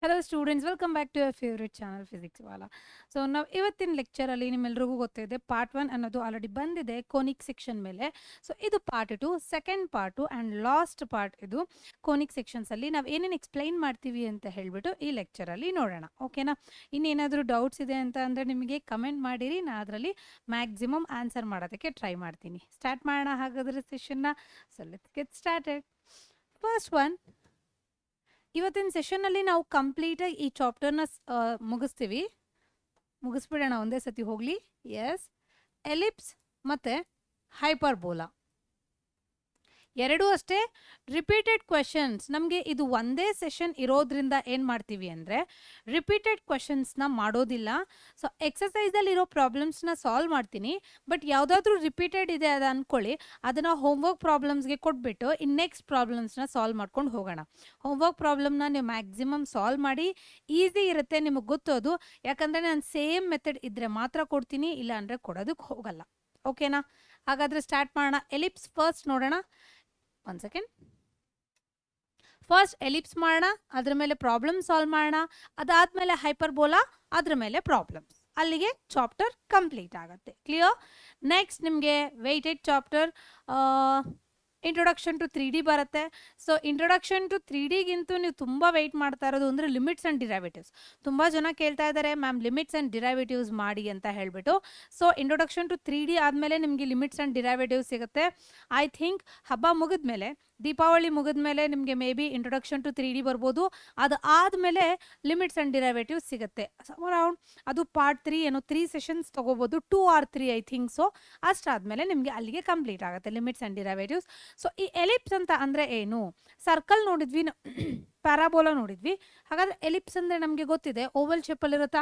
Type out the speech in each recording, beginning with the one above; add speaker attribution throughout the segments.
Speaker 1: Hello students, welcome back to your favorite channel Physics Wala. So ನಾವು ಇವತ್ತಿನ lecture ಅಲ್ಲಿ ನಿಮ್ಮೆಲ್ಲರಿಗೂ ಗೊತ್ತಿದೆ ಪಾರ್ಟ್ 1 ಅನ್ನೋದು ಆಲ್ರೆಡಿ ಬಂದಿದೆ ಕೋನಿಕ್ ಸೆಕ್ಷನ್ ಮೇಲೆ. ಸೊ ಇದು part 2, second part and last part ಇದು ಕೋನಿಕ್ ಸೆಕ್ಷನ್ಸ್ ಅಲ್ಲಿ ನಾವು ಏನೇನು ಎಕ್ಸ್ಪ್ಲೈನ್ ಮಾಡ್ತೀವಿ ಅಂತ ಹೇಳ್ಬಿಟ್ಟು ಈ ಲೆಕ್ಚರ್ ಅಲ್ಲಿ ನೋಡೋಣ. ಓಕೆನಾ? ಇನ್ನೇನಾದರೂ ಡೌಟ್ಸ್ ಇದೆ ಅಂತ ಅಂದ್ರೆ ನಿಮಗೆ ಕಮೆಂಟ್ ಮಾಡಿರಿ, ನಾನು ಅದರಲ್ಲಿ ಮ್ಯಾಕ್ಸಿಮಮ್ ಆನ್ಸರ್ ಮಾಡೋದಕ್ಕೆ ಟ್ರೈ ಮಾಡ್ತೀನಿ. ಸ್ಟಾರ್ಟ್ ಮಾಡೋಣ ಹಾಗಾದ್ರೆ ಸೆಷನ್ನ. So let's get started. First one, ಇವತ್ತಿನ ಸೆಷನ್ನಲ್ಲಿ ನಾವು ಕಂಪ್ಲೀಟಾಗಿ ಈ ಚಾಪ್ಟರ್ನ ಮುಗಿಸ್ಬಿಡೋಣ ಒಂದೇ ಸತಿ ಹೋಗಲಿ. ಎಸ್, ಎಲಿಪ್ಸ್ ಮತ್ತು ಹೈಪರ್ಬೋಲಾ ಎರಡೂ ಅಷ್ಟೇ ರಿಪೀಟೆಡ್ ಕ್ವೆಶನ್ಸ್. ನಮಗೆ ಇದು ಒಂದೇ ಸೆಷನ್ ಇರೋದ್ರಿಂದ ಏನು ಮಾಡ್ತೀವಿ ಅಂದರೆ ರಿಪೀಟೆಡ್ ಕ್ವೆಶನ್ಸ್ನ ಮಾಡೋದಿಲ್ಲ. ಸೊ ಎಕ್ಸಸೈಸಲ್ಲಿರೋ ಪ್ರಾಬ್ಲಮ್ಸ್ನ ಸಾಲ್ವ್ ಮಾಡ್ತೀನಿ, ಬಟ್ ಯಾವುದಾದ್ರೂ ರಿಪೀಟೆಡ್ ಇದೆ ಅದು ಅಂದ್ಕೊಳ್ಳಿ, ಅದನ್ನು ಹೋಮ್ವರ್ಕ್ ಪ್ರಾಬ್ಲಮ್ಸ್ಗೆ ಕೊಟ್ಬಿಟ್ಟು ಇನ್ನು ನೆಕ್ಸ್ಟ್ ಪ್ರಾಬ್ಲಮ್ಸ್ನ ಸಾಲ್ವ್ ಮಾಡ್ಕೊಂಡು ಹೋಗೋಣ. ಹೋಮ್ವರ್ಕ್ ಪ್ರಾಬ್ಲಮ್ನ ನೀವು ಮ್ಯಾಕ್ಸಿಮಮ್ ಸಾಲ್ವ್ ಮಾಡಿ, ಈಸಿ ಇರುತ್ತೆ, ನಿಮಗೆ ಗೊತ್ತೋದು. ಯಾಕಂದರೆ ನಾನು ಸೇಮ್ ಮೆಥಡ್ ಇದ್ದರೆ ಮಾತ್ರ ಕೊಡ್ತೀನಿ, ಇಲ್ಲ ಅಂದರೆ ಕೊಡೋದಕ್ಕೆ ಹೋಗಲ್ಲ. ಓಕೆನಾ? ಹಾಗಾದರೆ ಸ್ಟಾರ್ಟ್ ಮಾಡೋಣ. ಎಲಿಪ್ಸ್ ಫಸ್ಟ್ ನೋಡೋಣ. One second. ಫಸ್ಟ್ ಎಲಿಪ್ಸ್ ಮಾಡೋಣ, ಅದ್ರ ಮೇಲೆ ಪ್ರಾಬ್ಲಮ್ ಸಾಲ್ವ್ ಮಾಡೋಣ, ಅದಾದಮೇಲೆ ಹೈಪರ್ಬೋಲಾ, ಅದ್ರ ಮೇಲೆ ಪ್ರಾಬ್ಲಮ್ಸ್. ಅಲ್ಲಿಗೆ ಚಾಪ್ಟರ್ ಕಂಪ್ಲೀಟ್ ಆಗುತ್ತೆ. ಕ್ಲಿಯರ್? ನೆಕ್ಸ್ಟ್ ನಿಮಗೆ weighted chapter introduction to 3D ಬರುತ್ತೆ. ಸೊ ಇಂಟ್ರೊಡಕ್ಷನ್ ಟು 3Dಗಿಂತೂ ನೀವು ತುಂಬ ವೆಯ್ಟ್ ಮಾಡ್ತಾ ಇರೋದು ಅಂದರೆ ಲಿಮಿಟ್ಸ್ ಆ್ಯಂಡ್ ಡಿರೈವೇಟಿವ್ಸ್. ತುಂಬ ಜನ ಕೇಳ್ತಾ ಇದ್ದಾರೆ ಮ್ಯಾಮ್ ಲಿಮಿಟ್ಸ್ ಆ್ಯಂಡ್ ಡಿರೈವೇಟಿವ್ಸ್ ಮಾಡಿ ಅಂತ ಹೇಳಿಬಿಟ್ಟು. ಸೊ ಇಂಟ್ರೊಡಕ್ಷನ್ ಟು 3D ಆದಮೇಲೆ ನಿಮಗೆ ಲಿಮಿಟ್ಸ್ ಆ್ಯಂಡ್ ಡಿರೈವೇಟಿವ್ಸ್ ಸಿಗುತ್ತೆ. ಐ ಥಿಂಕ್ ಹಬ್ಬ ಮುಗಿದ್ಮೇಲೆ, ದೀಪಾವಳಿ ಮುಗಿದ್ಮೇಲೆ ನಿಮಗೆ may be introduction to 3D ಬರ್ಬೋದು. ಅದು ಆದಮೇಲೆ ಲಿಮಿಟ್ಸ್ ಆ್ಯಂಡ್ ಡಿರೈವೇಟಿವ್ಸ್ ಸಿಗುತ್ತೆ. ಅರೌಂಡ್ ಅದು ಪಾರ್ಟ್ 3 ಏನೋ 3 ಸೆಷನ್ಸ್ ತೊಗೋಬೋದು, 2 or 3 ಐ ಥಿಂಕ್. ಸೊ ಅಷ್ಟಾದಮೇಲೆ ನಿಮಗೆ ಅಲ್ಲಿಗೆ ಕಂಪ್ಲೀಟ್ ಆಗುತ್ತೆ ಲಿಮಿಟ್ಸ್ ಆ್ಯಂಡ್ ಡಿರೈವೇಟಿವ್ಸ್. ಸೊ ಈ ಎಲಿಪ್ಸ್ ಅಂತ ಅಂದರೆ ಏನು? ಸರ್ಕಲ್ ನೋಡಿದ್ವಿ, ಪ್ಯಾರಾಬೋಲಾ ನೋಡಿದ್ವಿ. ಹಾಗಾದರೆ ಎಲಿಪ್ಸ್ ಅಂದರೆ ನಮಗೆ ಗೊತ್ತಿದೆ, ಓವಲ್ ಶೇಪಲ್ಲಿರುತ್ತಾ,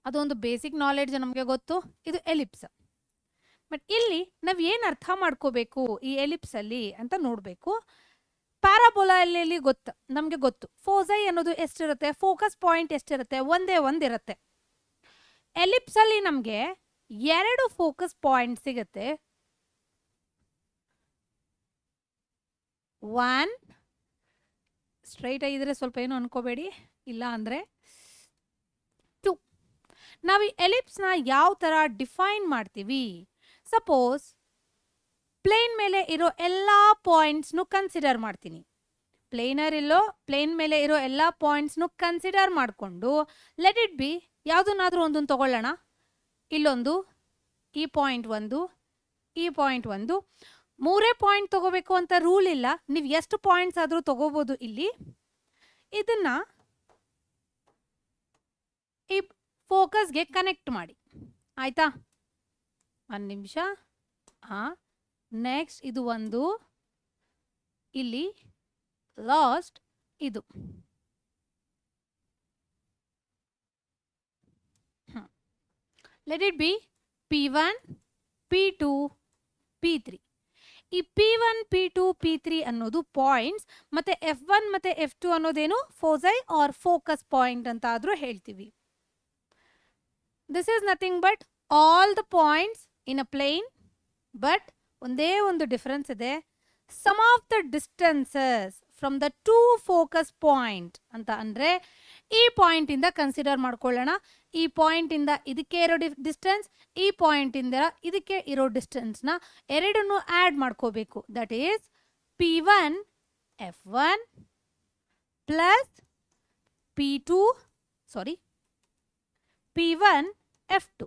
Speaker 1: ಅದೊಂದು ಬೇಸಿಕ್ ನಾಲೆಡ್ಜ್ ನಮಗೆ ಗೊತ್ತು. ಇದು ಎಲಿಪ್ಸ್. ಬಟ್ ಇಲ್ಲಿ ನಾವು ಏನು ಅರ್ಥ ಮಾಡ್ಕೋಬೇಕು ಈ ಎಲಿಪ್ಸಲ್ಲಿ ಅಂತ ನೋಡಬೇಕು. ಪ್ಯಾರಾಬೋಲಾ ಅಲ್ಲಿ ನಮಗೆ ಗೊತ್ತು ಫೋಸೈ ಅನ್ನೋದು ಎಷ್ಟಿರುತ್ತೆ, ಫೋಕಸ್ ಪಾಯಿಂಟ್ ಎಷ್ಟಿರುತ್ತೆ, ಒಂದೇ ಒಂದಿರುತ್ತೆ. ಎಲಿಪ್ಸಲ್ಲಿ ನಮಗೆ 2 ಫೋಕಸ್ ಪಾಯಿಂಟ್ ಸಿಗುತ್ತೆ. 1 ಸ್ಟ್ರೈಟ್ ಆಗಿದ್ರೆ ಸ್ವಲ್ಪ ಏನು ಅನ್ಕೋಬೇಡಿ, ಇಲ್ಲ ಅಂದರೆ 2. ನಾವು ಈ ಎಲಿಪ್ಸ್ನ ಯಾವ ಥರ ಡಿಫೈನ್ ಮಾಡ್ತೀವಿ? ಸಪೋಸ್ ಪ್ಲೇನ್ ಮೇಲೆ ಇರೋ ಎಲ್ಲ ಪಾಯಿಂಟ್ಸ್ನು ಕನ್ಸಿಡರ್ ಮಾಡ್ತೀನಿ. ಪ್ಲೇನ್ ಮೇಲೆ ಇರೋ ಎಲ್ಲ ಪಾಯಿಂಟ್ಸ್ನು ಕನ್ಸಿಡರ್ ಮಾಡಿಕೊಂಡು ಲೆಟ್ ಇಟ್ ಬಿ ಯಾವುದನ್ನಾದರೂ ಒಂದನ್ನು ತಗೊಳ್ಳೋಣ. ಇಲ್ಲೊಂದು, ಈ ಪಾಯಿಂಟ್ ಒಂದು, ಈ ಪಾಯಿಂಟ್ ಒಂದು. 3 ಪಾಯಿಂಟ್ ತಗೋಬೇಕು ಅಂತ ರೂಲ್ ಇಲ್ಲ, ನೀವು ಎಷ್ಟು ಪಾಯಿಂಟ್ಸ್ ಆದರೂ ತಗೋಬೋದು. ಇಲ್ಲಿ ಇದನ್ನ ಈ ಫೋಕಸ್ಗೆ ಕನೆಕ್ಟ್ ಮಾಡಿ. ಆಯ್ತಾ? 1 ನಿಮಿಷ. ಹಾಂ, ನೆಕ್ಸ್ಟ್ ಇದು ಒಂದು, ಇಲ್ಲಿ ಲಾಸ್ಟ್ ಇದು. Let it B P1, P2, P3. ಈ P1, P2, P3 ಅನ್ನೋದು ಪಾಯಿಂಟ್ಸ್, ಮತ್ತು F1 ಮತ್ತು F2 ಅನ್ನೋದೇನು ಫೋಸೈ ಆರ್ ಫೋಕಸ್ ಪಾಯಿಂಟ್ ಅಂತ ಆದರೂ ಹೇಳ್ತೀವಿ. This is nothing but all the points in a plane, but ಒಂದೇ ಒಂದು ಡಿಫರೆನ್ಸ್ ಇದೆ. Sum of the distances from the 2 focus point ಅಂತ ಅಂದರೆ ಈ ಪಾಯಿಂಟಿಂದ ಕನ್ಸಿಡರ್ ಮಾಡ್ಕೊಳ್ಳೋಣ. ಈ ಪಾಯಿಂಟಿಂದ ಇದಕ್ಕೆ ಇರೋ ಡಿಸ್ಟೆನ್ಸ್, ಈ ಪಾಯಿಂಟಿಂದ ಇದಕ್ಕೆ ಇರೋ ಡಿಸ್ಟೆನ್ಸ್ನ ಎರಡನ್ನೂ ಆ್ಯಡ್ ಮಾಡ್ಕೋಬೇಕು. That is P1 F1 plus P1 F2.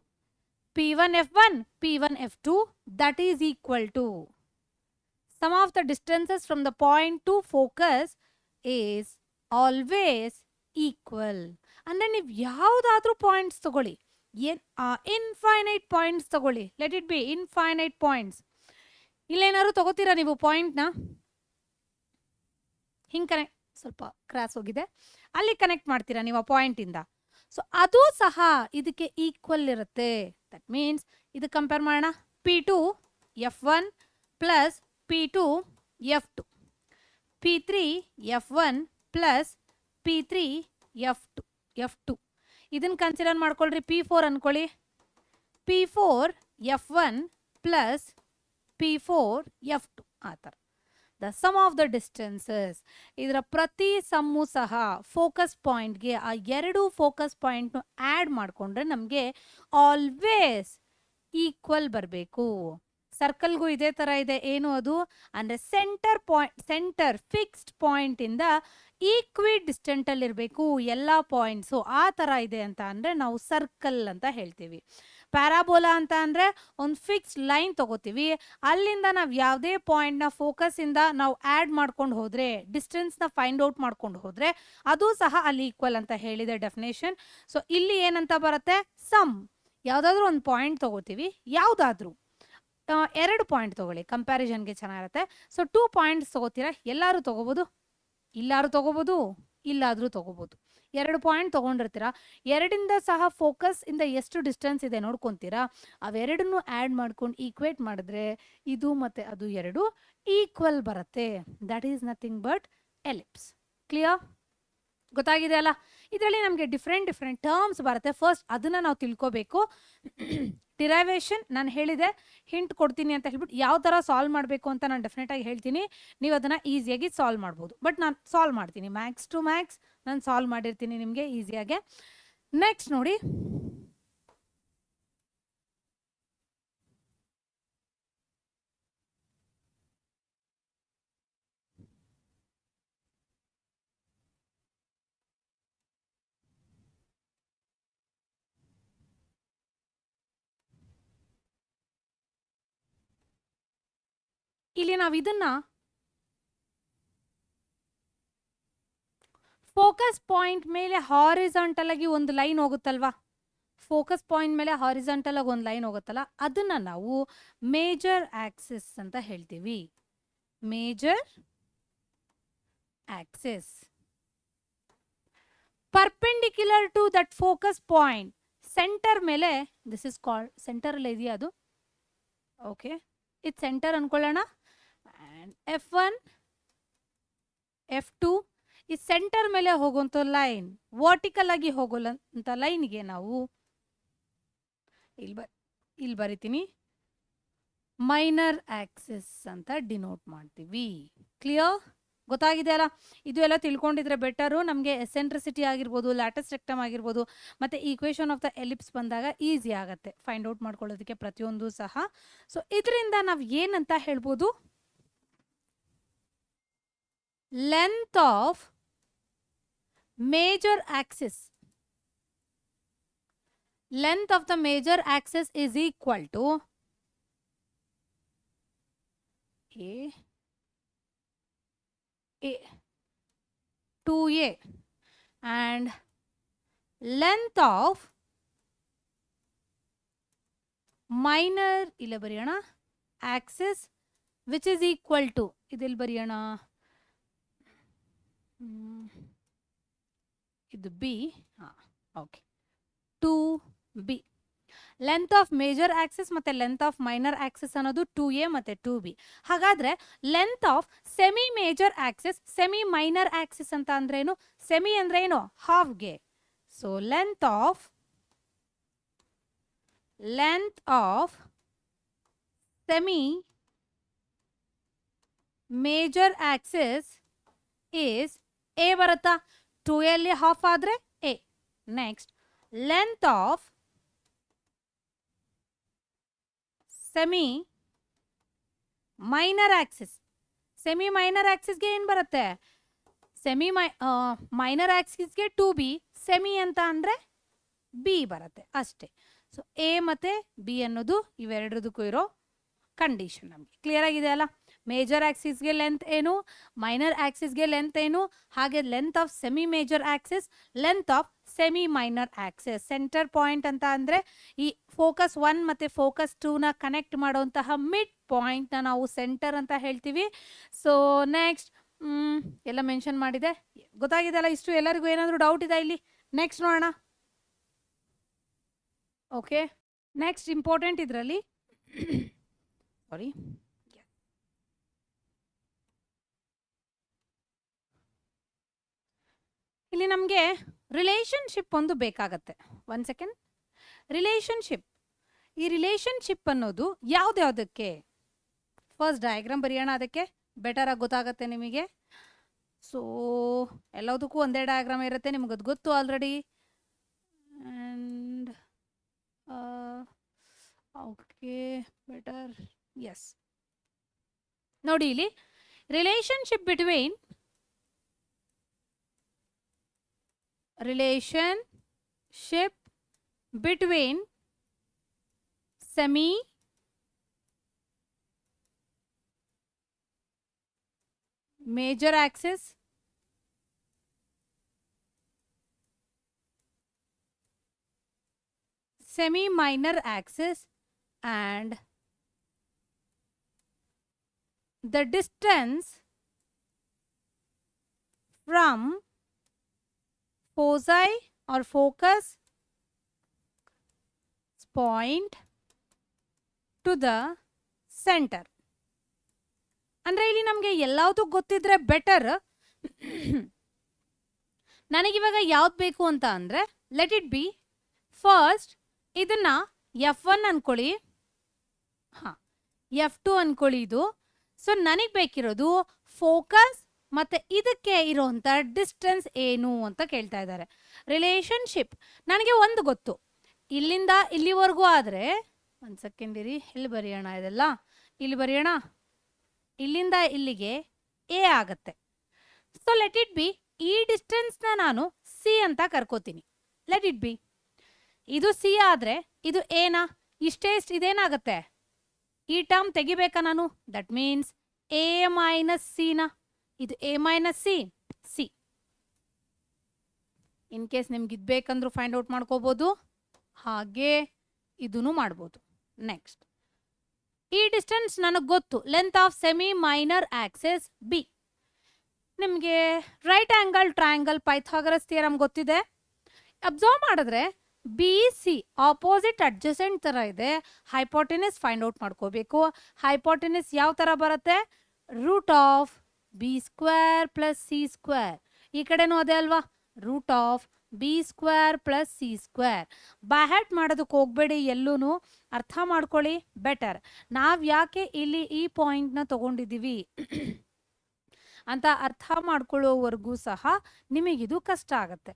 Speaker 1: P1 F1, P1 F2, that is equal to sum of the distances from the point to focus is always equal. ಅಂದರೆ ನೀವು ಯಾವುದಾದ್ರೂ ಪಾಯಿಂಟ್ಸ್ ತಗೊಳ್ಳಿ, ಇನ್ಫೈನೈಟ್ ಪಾಯಿಂಟ್ಸ್ ತಗೊಳ್ಳಿ, let it be infinite points. ಇಲ್ಲೇನಾದ್ರು ತಗೋತೀರಾ ನೀವು ಪಾಯಿಂಟ್ನ? ಹಿಂಗೆ ಕನೆಕ್ಟ್, ಸ್ವಲ್ಪ ಕ್ರಾಸ್ ಹೋಗಿದೆ, ಅಲ್ಲಿ ಕನೆಕ್ಟ್ ಮಾಡ್ತೀರಾ ನೀವು ಆ ಪಾಯಿಂಟಿಂದ. ಸೊ ಅದು ಸಹ ಇದಕ್ಕೆ ಈಕ್ವಲ್ ಇರುತ್ತೆ. ದಟ್ ಮೀನ್ಸ್ ಇದು ಕಂಪೇರ್ ಮಾಡೋಣ. P2 F1 plus P2 F2, P3 F1 plus P3 F2. ಇದನ್ನು ಕನ್ಸಿಡರ್ ಮಾಡ್ಕೊಳ್ರಿ. P4 ಅನ್ಕೊಳ್ಳಿ. P4 F1 plus P4 F2 ಆ ಥರ. The sum of the distances. ಇದರ ಪ್ರತಿ ಸಮ್ಮು ಸಹ ಫೋಕಸ್ ಪಾಯಿಂಟ್ಗೆ ಆ ಎರಡು ಫೋಕಸ್ ಪಾಯಿಂಟ್ನು ಆ್ಯಡ್ ಮಾಡಿಕೊಂಡ್ರೆ ನಮಗೆ ಆಲ್ವೇಸ್ ಈಕ್ವಲ್ ಬರಬೇಕು. ಸರ್ಕಲ್ಗೂ ಇದೇ ಥರ ಇದೆ. ಏನು ಅದು ಅಂದರೆ ಸೆಂಟರ್ ಫಿಕ್ಸ್ಡ್ ಪಾಯಿಂಟಿಂದ ಈಕ್ವಿ ಡಿಸ್ಟೆಂಟಲ್ಲಿ ಇರಬೇಕು ಎಲ್ಲ ಪಾಯಿಂಟ್ಸು. ಆ ಥರ ಇದೆ ಅಂತ ಅಂದರೆ ನಾವು ಸರ್ಕಲ್ ಅಂತ ಹೇಳ್ತೀವಿ. ಪ್ಯಾರಾಬೋಲಾ ಅಂತ ಅಂದರೆ ಒಂದು ಫಿಕ್ಸ್ಡ್ ಲೈನ್ ತಗೋತೀವಿ, ಅಲ್ಲಿಂದ ನಾವು ಯಾವುದೇ ಪಾಯಿಂಟ್ನ ಫೋಕಸ್ಸಿಂದ ನಾವು ಆ್ಯಡ್ ಮಾಡ್ಕೊಂಡು ಹೋದರೆ, ಡಿಸ್ಟೆನ್ಸ್ನ ಫೈಂಡ್ ಔಟ್ ಮಾಡ್ಕೊಂಡು ಹೋದರೆ ಅದು ಸಹ ಅಲ್ಲಿ ಈಕ್ವಲ್ ಅಂತ ಹೇಳಿದೆ ಡೆಫಿನೇಷನ್. ಸೊ ಇಲ್ಲಿ ಏನಂತ ಬರುತ್ತೆ, ಸಮ್ ಯಾವುದಾದ್ರೂ ಒಂದು ಪಾಯಿಂಟ್ ತಗೋತೀವಿ, ಯಾವುದಾದ್ರೂ 2 ಪಾಯಿಂಟ್ ತಗೊಳ್ಳಿ, ಕಂಪ್ಯಾರಿಸನ್ಗೆ ಚೆನ್ನಾಗಿರುತ್ತೆ. ಸೊ 2 ಪಾಯಿಂಟ್ಸ್ ತಗೋತೀರಾ, ಎಲ್ಲರೂ ತಗೋಬೋದು, ಇಲ್ಲಾರು ತಗೋಬೋದು, ಇಲ್ಲಾದರೂ ತಗೋಬೋದು. 2 ಪಾಯಿಂಟ್ ತೊಗೊಂಡಿರ್ತೀರಾ, ಎರಡಿಂದ ಸಹ ಫೋಕಸ್ ಇಂದ ಎಷ್ಟು ಡಿಸ್ಟೆನ್ಸ್ ಇದೆ ನೋಡ್ಕೊತೀರಾ, ಅವೆರಡನ್ನೂ ಆ್ಯಡ್ ಮಾಡ್ಕೊಂಡು ಈಕ್ವೇಟ್ ಮಾಡಿದ್ರೆ ಇದು ಮತ್ತು ಅದು ಎರಡು ಈಕ್ವಲ್ ಬರುತ್ತೆ. That is nothing but ellipse. Clear? ಗೊತ್ತಾಗಿದೆ ಅಲ್ಲ? ಇದರಲ್ಲಿ ನಮಗೆ ಡಿಫ್ರೆಂಟ್ ಟರ್ಮ್ಸ್ ಬರುತ್ತೆ. ಫಸ್ಟ್ ಅದನ್ನು ನಾವು ತಿಳ್ಕೋಬೇಕು. ಡಿರೈವೇಷನ್ ನಾನು ಹೇಳಿದೆ, ಹಿಂಟ್ ಕೊಡ್ತೀನಿ ಅಂತ ಹೇಳ್ಬಿಟ್ಟು ಯಾವ ಥರ ಸಾಲ್ವ್ ಮಾಡಬೇಕು ಅಂತ ನಾನು ಡೆಫಿನೆಟಾಗಿ ಹೇಳ್ತೀನಿ. ನೀವು ಅದನ್ನು ಈಸಿಯಾಗಿ ಸಾಲ್ವ್ ಮಾಡ್ಬೋದು. ಬಟ್ ನಾನು ಸಾಲ್ವ್ ಮಾಡ್ತೀನಿ, ಮ್ಯಾಕ್ಸ್ ಟು ಮ್ಯಾಕ್ಸ್ ನಾನು ಸಾಲ್ವ್ ಮಾಡಿರ್ತೀನಿ ನಿಮಗೆ ಈಸಿಯಾಗೆ. ನೆಕ್ಸ್ಟ್ ನೋಡಿ, ಇಲ್ಲಿ ನಾವು ಇದನ್ನ ಫೋಕಸ್ ಪಾಯಿಂಟ್ ಮೇಲೆ ಹಾರಿಜಾಂಟಲ್ ಆಗಿ ಒಂದು ಲೈನ್ ಹೋಗುತ್ತಲ್ವಾ, ಫೋಕಸ್ ಪಾಯಿಂಟ್ ಮೇಲೆ ಹಾರಿಜಾಂಟಲ್ ಆಗಿ ಒಂದು ಲೈನ್ ಹೋಗುತ್ತಲ್ಲ, ಅದನ್ನ ನಾವು ಮೇಜರ್ ಆಕ್ಸಿಸ್ ಅಂತ ಹೇಳ್ತೀವಿ. Major axis perpendicular to that focus point, center ಮೇಲೆ, ದಿಸ್ ಇಸ್ ಕಾಲ್ಡ್ ಸೆಂಟರ್ ಅಲ್ಲಿ ಇದೆಯಾ ಅದು, ಓಕೆ ಇದು ಸೆಂಟರ್ ಅನ್ಕೊಳ್ಳೋಣ. F1 F2 ಈ ಸೆಂಟರ್ ಮೇಲೆ ಹೋಗುವಂಥ ಲೈನ್, ವರ್ಟಿಕಲ್ ಆಗಿ ಹೋಗೋಂಥ ಲೈನ್ಗೆ ನಾವು ಇಲ್ಲಿ ಬರಿತೀನಿ ಮೈನರ್ ಆಕ್ಸಿಸ್ ಅಂತ ಡಿನೋಟ್ ಮಾಡ್ತೀವಿ. ಕ್ಲಿಯರ್? ಗೊತ್ತಾಗಿದೆ ಅಲ್ಲ? ಇದು ಎಲ್ಲ ತಿಳ್ಕೊಂಡಿದ್ರೆ ಬೆಟರು. ನಮಗೆ ಎಸೆಂಟ್ರಿಸಿಟಿ ಆಗಿರ್ಬೋದು, ಲ್ಯಾಟಿಸ್ ರೆಕ್ಟಮ್ ಆಗಿರ್ಬೋದು, ಮತ್ತು ಈಕ್ವೇಷನ್ ಆಫ್ ದ ಎಲಿಪ್ಸ್ ಬಂದಾಗ ಈಸಿ ಆಗುತ್ತೆ ಫೈಂಡ್ ಔಟ್ ಮಾಡ್ಕೊಳ್ಳೋದಕ್ಕೆ ಪ್ರತಿಯೊಂದು ಸಹ. ಸೊ ಇದರಿಂದ ನಾವು ಏನಂತ ಹೇಳ್ಬೋದು, length of major axis, length of the major axis is equal to a 2a and length of minor ಇಲ್ಲ ಬರೆಯೋಣ axis which is equal to, ಇದೆಲ್ಲಿ ಬರೆಯೋಣ, ಇದು B, okay 2b. Length of major axis ಮತ್ತು ಲೆಂತ್ ಆಫ್ ಮೈನರ್ ಆಕ್ಸಿಸ್ ಅನ್ನೋದು 2a ಮತ್ತು 2b. ಹಾಗಾದ್ರೆ length of semi major axis, semi minor axis ಅಂತ ಅಂದ್ರೇನು, ಸೆಮಿ ಅಂದ್ರೆ ಏನು, ಹಾಫ್ಗೆ. So length of semi major axis is a ಬರುತ್ತಾ, 2a ಅಲ್ಲಿ ಹಾಫ್ ಆದ್ರೆ a. Next length of semi minor axis, semi minor ಆಕ್ಸಿಸ್ಗೆ ಏನು ಬರುತ್ತೆ, ಸೆಮಿ ಮೈನರ್ ಆಕ್ಸಿಸ್ಗೆ 2b, ಸೆಮಿ ಅಂತ ಅಂದರೆ b ಬರುತ್ತೆ ಅಷ್ಟೇ. ಸೊ a ಮತ್ತು b ಅನ್ನೋದು ಇವೆರಡದಕ್ಕೂ ಇರೋ ಕಂಡೀಷನ್ ನಮಗೆ ಕ್ಲಿಯರ್ ಆಗಿದೆ ಅಲ್ಲ? ಮೇಜರ್ ಆಕ್ಸಿಸ್ಗೆ ಲೆಂತ್ ಏನು, ಮೈನರ್ ಆಕ್ಸಿಸ್ಗೆ ಲೆಂತ್ ಏನು, ಹಾಗೆ length of semi major axis, length of semi minor Axis. Centre point ಅಂತ ಅಂದರೆ ಈ ಫೋಕಸ್ 1 ಮತ್ತು ಫೋಕಸ್ 2ನ ಕನೆಕ್ಟ್ ಮಾಡುವಂತಹ ಮಿಡ್ ಪಾಯಿಂಟ್ನ ನಾವು ಸೆಂಟರ್ ಅಂತ ಹೇಳ್ತೀವಿ. ಸೊ ನೆಕ್ಸ್ಟ್ ಎಲ್ಲ ಮೆನ್ಷನ್ ಮಾಡಿದೆ, ಗೊತ್ತಾಗಿದೆ ಅಲ್ಲ ಇಷ್ಟು? ಎಲ್ಲರಿಗೂ ಏನಾದರೂ ಡೌಟ್ ಇದೆ ಇಲ್ಲಿ? ನೆಕ್ಸ್ಟ್ ನೋಡೋಣ. ಓಕೆ, ನೆಕ್ಸ್ಟ್ ಇಂಪಾರ್ಟೆಂಟ್ ಇದರಲ್ಲಿ ಸಾರಿ, ಇಲ್ಲಿ ನಮಗೆ ರಿಲೇಶನ್ಶಿಪ್ ಒಂದು ಬೇಕಾಗತ್ತೆ. 1 ಸೆಕೆಂಡ್. ರಿಲೇಶನ್ಶಿಪ್, ಈ ರಿಲೇಶನ್ಶಿಪ್ ಅನ್ನೋದು ಯಾವುದ್ಯಾವುದಕ್ಕೆ, ಫಸ್ಟ್ ಡಯಾಗ್ರಾಮ್ ಬರೆಯೋಣ ಅದಕ್ಕೆ. ಬೆಟರಾಗಿ ಗೊತ್ತಾಗತ್ತೆ ನಿಮಗೆ. ಸೊ ಎಲ್ಲದಕ್ಕೂ ಒಂದೇ ಡಯಾಗ್ರಾಮ್ ಇರುತ್ತೆ, ನಿಮ್ಗೆ ಅದು ಗೊತ್ತು already. And okay better, yes. ನೋಡಿ ಇಲ್ಲಿ relationship between semi major axis semi minor axis and the distance from foci or focus point to the center. ಅಂದ್ರೆ ಇಲ್ಲಿ ನಮಗೆ ಎಲ್ಲಾವುದು ಗೊತ್ತಿದ್ರೆ ಬೆಟರ್. ನನಗಿವಾಗ ಯಾವ್ದು ಬೇಕು ಅಂತ ಅಂದ್ರೆ ಲೆಟ್ ಇಟ್ ಬಿ ಫಸ್ಟ್ ಇದನ್ನ F1 ಅನ್ಕೊಳ್ಳಿ, F2 ಅನ್ಕೊಳ್ಳಿ ಇದು. ಸೊ ನನಗೆ ಬೇಕಿರೋದು ಫೋಕಸ್ ಮತ್ತೆ ಇದಕ್ಕೆ ಇರೋಂಥ ಡಿಸ್ಟೆನ್ಸ್ ಏನು ಅಂತ ಕೇಳ್ತಾ ಇದ್ದಾರೆ. ರಿಲೇಶನ್ಶಿಪ್ ನನಗೆ ಒಂದು ಗೊತ್ತು, ಇಲ್ಲಿಂದ ಇಲ್ಲಿವರೆಗೂ ಆದರೆ ಒಂದು ಸೆಕೆಂಡ್ ಇರಿ, ಇಲ್ಲಿ ಬರೆಯೋಣ, ಇದೆಲ್ಲ ಇಲ್ಲಿ ಬರೆಯೋಣ. ಇಲ್ಲಿಂದ ಇಲ್ಲಿಗೆ ಎ ಆಗತ್ತೆ. ಸೊ ಲೆಟ್ ಇಟ್ ಬಿ ಈ ಡಿಸ್ಟೆನ್ಸ್ನ ನಾನು ಸಿ ಅಂತ ಕರ್ಕೋತೀನಿ. ಲೆಟ್ ಇಟ್ ಬಿ ಇದು ಸಿ ಆದರೆ ಇದು ಏನಾ, ಇಷ್ಟೇ ಇದೇನಾಗತ್ತೆ, ಈ ಟರ್ಮ್ ತೆಗಿಬೇಕಾ ನಾನು? ದಟ್ ಮೀನ್ಸ್ ಎ ಮೈನಸ್ ಸಿನಾ, ಇದು A minus C. In case ನಿಮ್ಗೆ ಇದು ಬೇಕಂದ್ರೂ ಫೈಂಡ್ ಔಟ್ ಮಾಡ್ಕೋಬೋದು, ಹಾಗೆ ಇದೂ ಮಾಡ್ಬೋದು. ನೆಕ್ಸ್ಟ್ ಈ ಡಿಸ್ಟೆನ್ಸ್ ನನಗೆ ಗೊತ್ತು, length of semi minor axis B. ನಿಮಗೆ right angle triangle Pythagoras theorem ಗೊತ್ತಿದೆ. ಅಬ್ಸರ್ವ್ ಮಾಡಿದ್ರೆ ಬಿ ಸಿ ಆಪೋಸಿಟ್ ಅಡ್ಜಸೆಂಟ್ ಥರ ಇದೆ. ಹೈಪೋಟೆನಿಸ್ ಫೈಂಡ್ ಔಟ್ ಮಾಡ್ಕೋಬೇಕು. ಹೈಪೋಟೆನಿಸ್ ಯಾವ ಥರ ಬರುತ್ತೆ? Root of B square plus C square. ಈ ಕಡೆನೂ ಅದೇ ಅಲ್ವಾ, root of B square plus C square. ಬ್ಯಾಹ್ಯಾಟ್ ಮಾಡೋದಕ್ಕೆ ಹೋಗ್ಬೇಡಿ, ಎಲ್ಲೂ ಅರ್ಥ ಮಾಡ್ಕೊಳ್ಳಿ ಬೆಟರ್. ನಾವು ಯಾಕೆ ಇಲ್ಲಿ ಈ ಪಾಯಿಂಟ್ನ ತಗೊಂಡಿದ್ದೀವಿ ಅಂತ ಅರ್ಥ ಮಾಡ್ಕೊಳ್ಳೋವರೆಗೂ ಸಹ ನಿಮಗಿದು ಕಷ್ಟ ಆಗತ್ತೆ.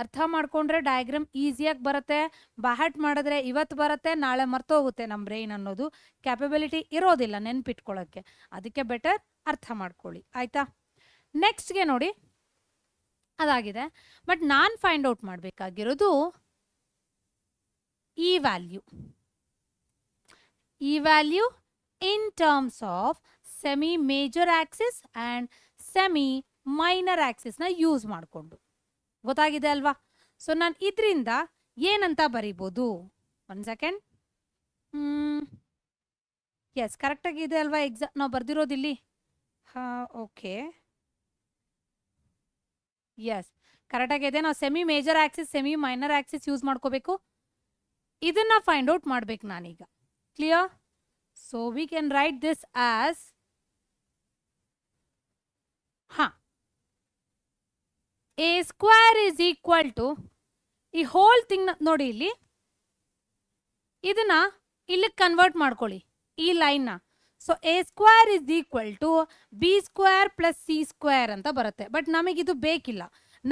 Speaker 1: ಅರ್ಥ ಮಾಡ್ಕೊಂಡ್ರೆ ಡಯಾಗ್ರಾಮ್ ಈಸಿಯಾಗಿ ಬರುತ್ತೆ. ಬ್ಯಾಹ್ಯಾಟ್ ಮಾಡಿದ್ರೆ ಇವತ್ತು ಬರುತ್ತೆ, ನಾಳೆ ಮರ್ತೋಗುತ್ತೆ. ನಮ್ಮ ಬ್ರೈನ್ ಅನ್ನೋದು ಕ್ಯಾಪಬಿಲಿಟಿ ಇರೋದಿಲ್ಲ ನೆನ್ಪಿಟ್ಕೊಳ್ಳೋಕ್ಕೆ. ಅದಕ್ಕೆ ಬೆಟರ್ ಅರ್ಥ ಮಾಡ್ಕೊಳ್ಳಿ, ಆಯ್ತಾ? ನೆಕ್ಸ್ಟ್ಗೆ ನೋಡಿ, ಅದಾಗಿದೆ. ಬಟ್ ನಾನು ಫೈಂಡ್ ಔಟ್ ಮಾಡಬೇಕಾಗಿರೋದು ಈ value in terms of semi major axis and semi minor ಆಕ್ಸಿಸ್ನ ಯೂಸ್ ಮಾಡಿಕೊಂಡು. ಗೊತ್ತಾಗಿದೆ ಅಲ್ವಾ? ಸೊ ನಾನು ಇದರಿಂದ ಏನಂತ ಬರೀಬೋದು? ಒಂದು ಸೆಕೆಂಡ್. ಎಸ್, ಕರೆಕ್ಟಾಗಿದೆ ಅಲ್ವಾ? ನಾವು ಬರ್ದಿರೋದಿಲ್ಲಿ. ಹಾಂ, ಓಕೆ, ಎಸ್ ಕರೆಕ್ಟಾಗಿದೆ. ನಾವು semi major axis semi minor axis use ಮಾಡ್ಕೋಬೇಕು. ಇದನ್ನ ಫೈಂಡ್ ಔಟ್ ಮಾಡ್ಬೇಕು ನಾನೀಗ. Clear? So we can write this as a square is equal to ಈ ಹೋಲ್ ಥಿಂಗ್. ನೋಡಿ ಇಲ್ಲಿ ಇದನ್ನ ಇಲ್ಲಿ ಕನ್ವರ್ಟ್ ಮಾಡ್ಕೊಳ್ಳಿ, ಈ ಲೈನ್ನ. So a square is equal to b square plus C square ಅಂತ ಬರುತ್ತೆ. ಬಟ್ ನಮಗಿದು ಬೇಕಿಲ್ಲ.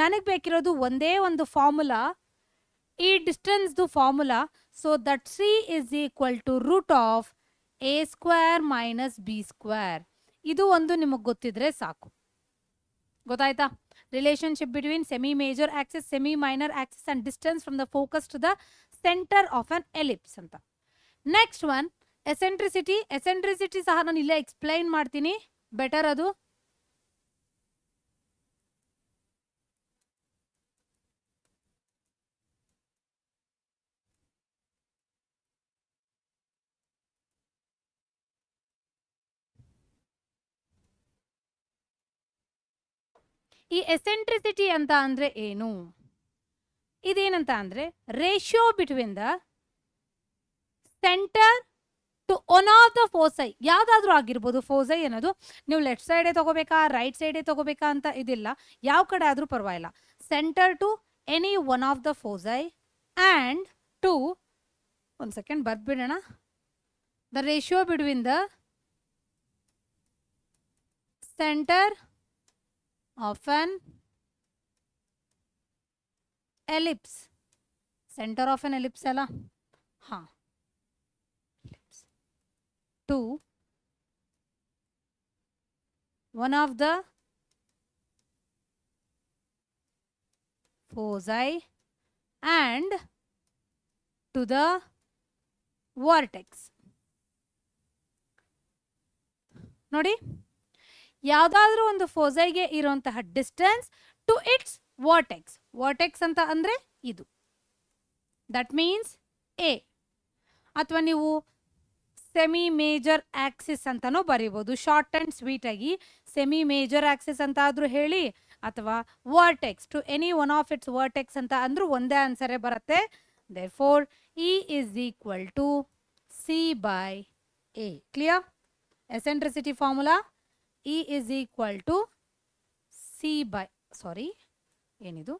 Speaker 1: ನನಗೆ ಬೇಕಿರೋದು ಒಂದೇ ಒಂದು ಫಾರ್ಮುಲಾ, ಈ ಡಿಸ್ಟೆನ್ಸ್ದು formula. So that c is equal to root of a square minus b square. ಇದು ಒಂದು ನಿಮಗೆ ಗೊತ್ತಿದ್ರೆ ಸಾಕು. ಗೊತ್ತಾಯ್ತಾ? Relationship between semi major axis semi minor axis and distance from the focus to the centre of an ellipse ಅಂತ. Next one eccentricity ಸಹ ನಾನು ಇಲ್ಲೇ ಎಕ್ಸ್ಪ್ಲೈನ್ ಮಾಡ್ತೀನಿ, ಬೆಟರ್ ಅದು. ಈ ಎಸೆಂಟ್ರಿಸಿಟಿ ಅಂತ ಅಂದ್ರೆ ಏನು? ಇದೇನಂತ ಅಂದ್ರೆ ratio between the centre to one of the foci. ಯಾವ್ದಾದ್ರು ಆಗಿರ್ಬೋದು ಫೋಸೈ ಅನ್ನೋದು. ನೀವು ಲೆಫ್ಟ್ ಸೈಡೇ ತಗೋಬೇಕಾ ರೈಟ್ ಸೈಡೇ ತಗೋಬೇಕಾ ಅಂತ ಇದಿಲ್ಲ, ಯಾವ ಕಡೆ ಆದ್ರೂ ಪರವಾಗಿಲ್ಲ. Centre to any one of the foci and to, ಒಂದು ಸೆಕೆಂಡ್ ಬರ್ದ್ಬಿಡೋಣ, the ratio between the center of an ellipse. Center of an ellipse ಅಲ್ಲ? ಹಾ. To one of the foci and to the vertex. ನೋಡಿ, ಯಾವುದಾದ್ರೂ ಒಂದು ಫೋಸೈಗೆ ಇರುವಂತಹ distance to its vertex. Vertex ಅಂತ ಅಂದರೆ ಇದು. That means a. ಅಥವಾ ನೀವು ಸೆಮಿ ಮೇಜರ್ ಆಕ್ಸಿಸ್ ಅಂತಲೂ ಬರೀಬೋದು. ಶಾರ್ಟ್ ಆ್ಯಂಡ್ ಸ್ವೀಟ್ ಆಗಿ ಸೆಮಿ ಮೇಜರ್ ಆಕ್ಸಿಸ್ ಅಂತ ಆದರೂ ಹೇಳಿ, ಅಥವಾ vertex to any one of its vertex ಅಂತ ಅಂದರೂ ಒಂದೇ ಆನ್ಸರೇ ಬರುತ್ತೆ. Therefore e is equal to c by a. Clear? Eccentricity formula e is equal to c by, sorry ಏನಿದು,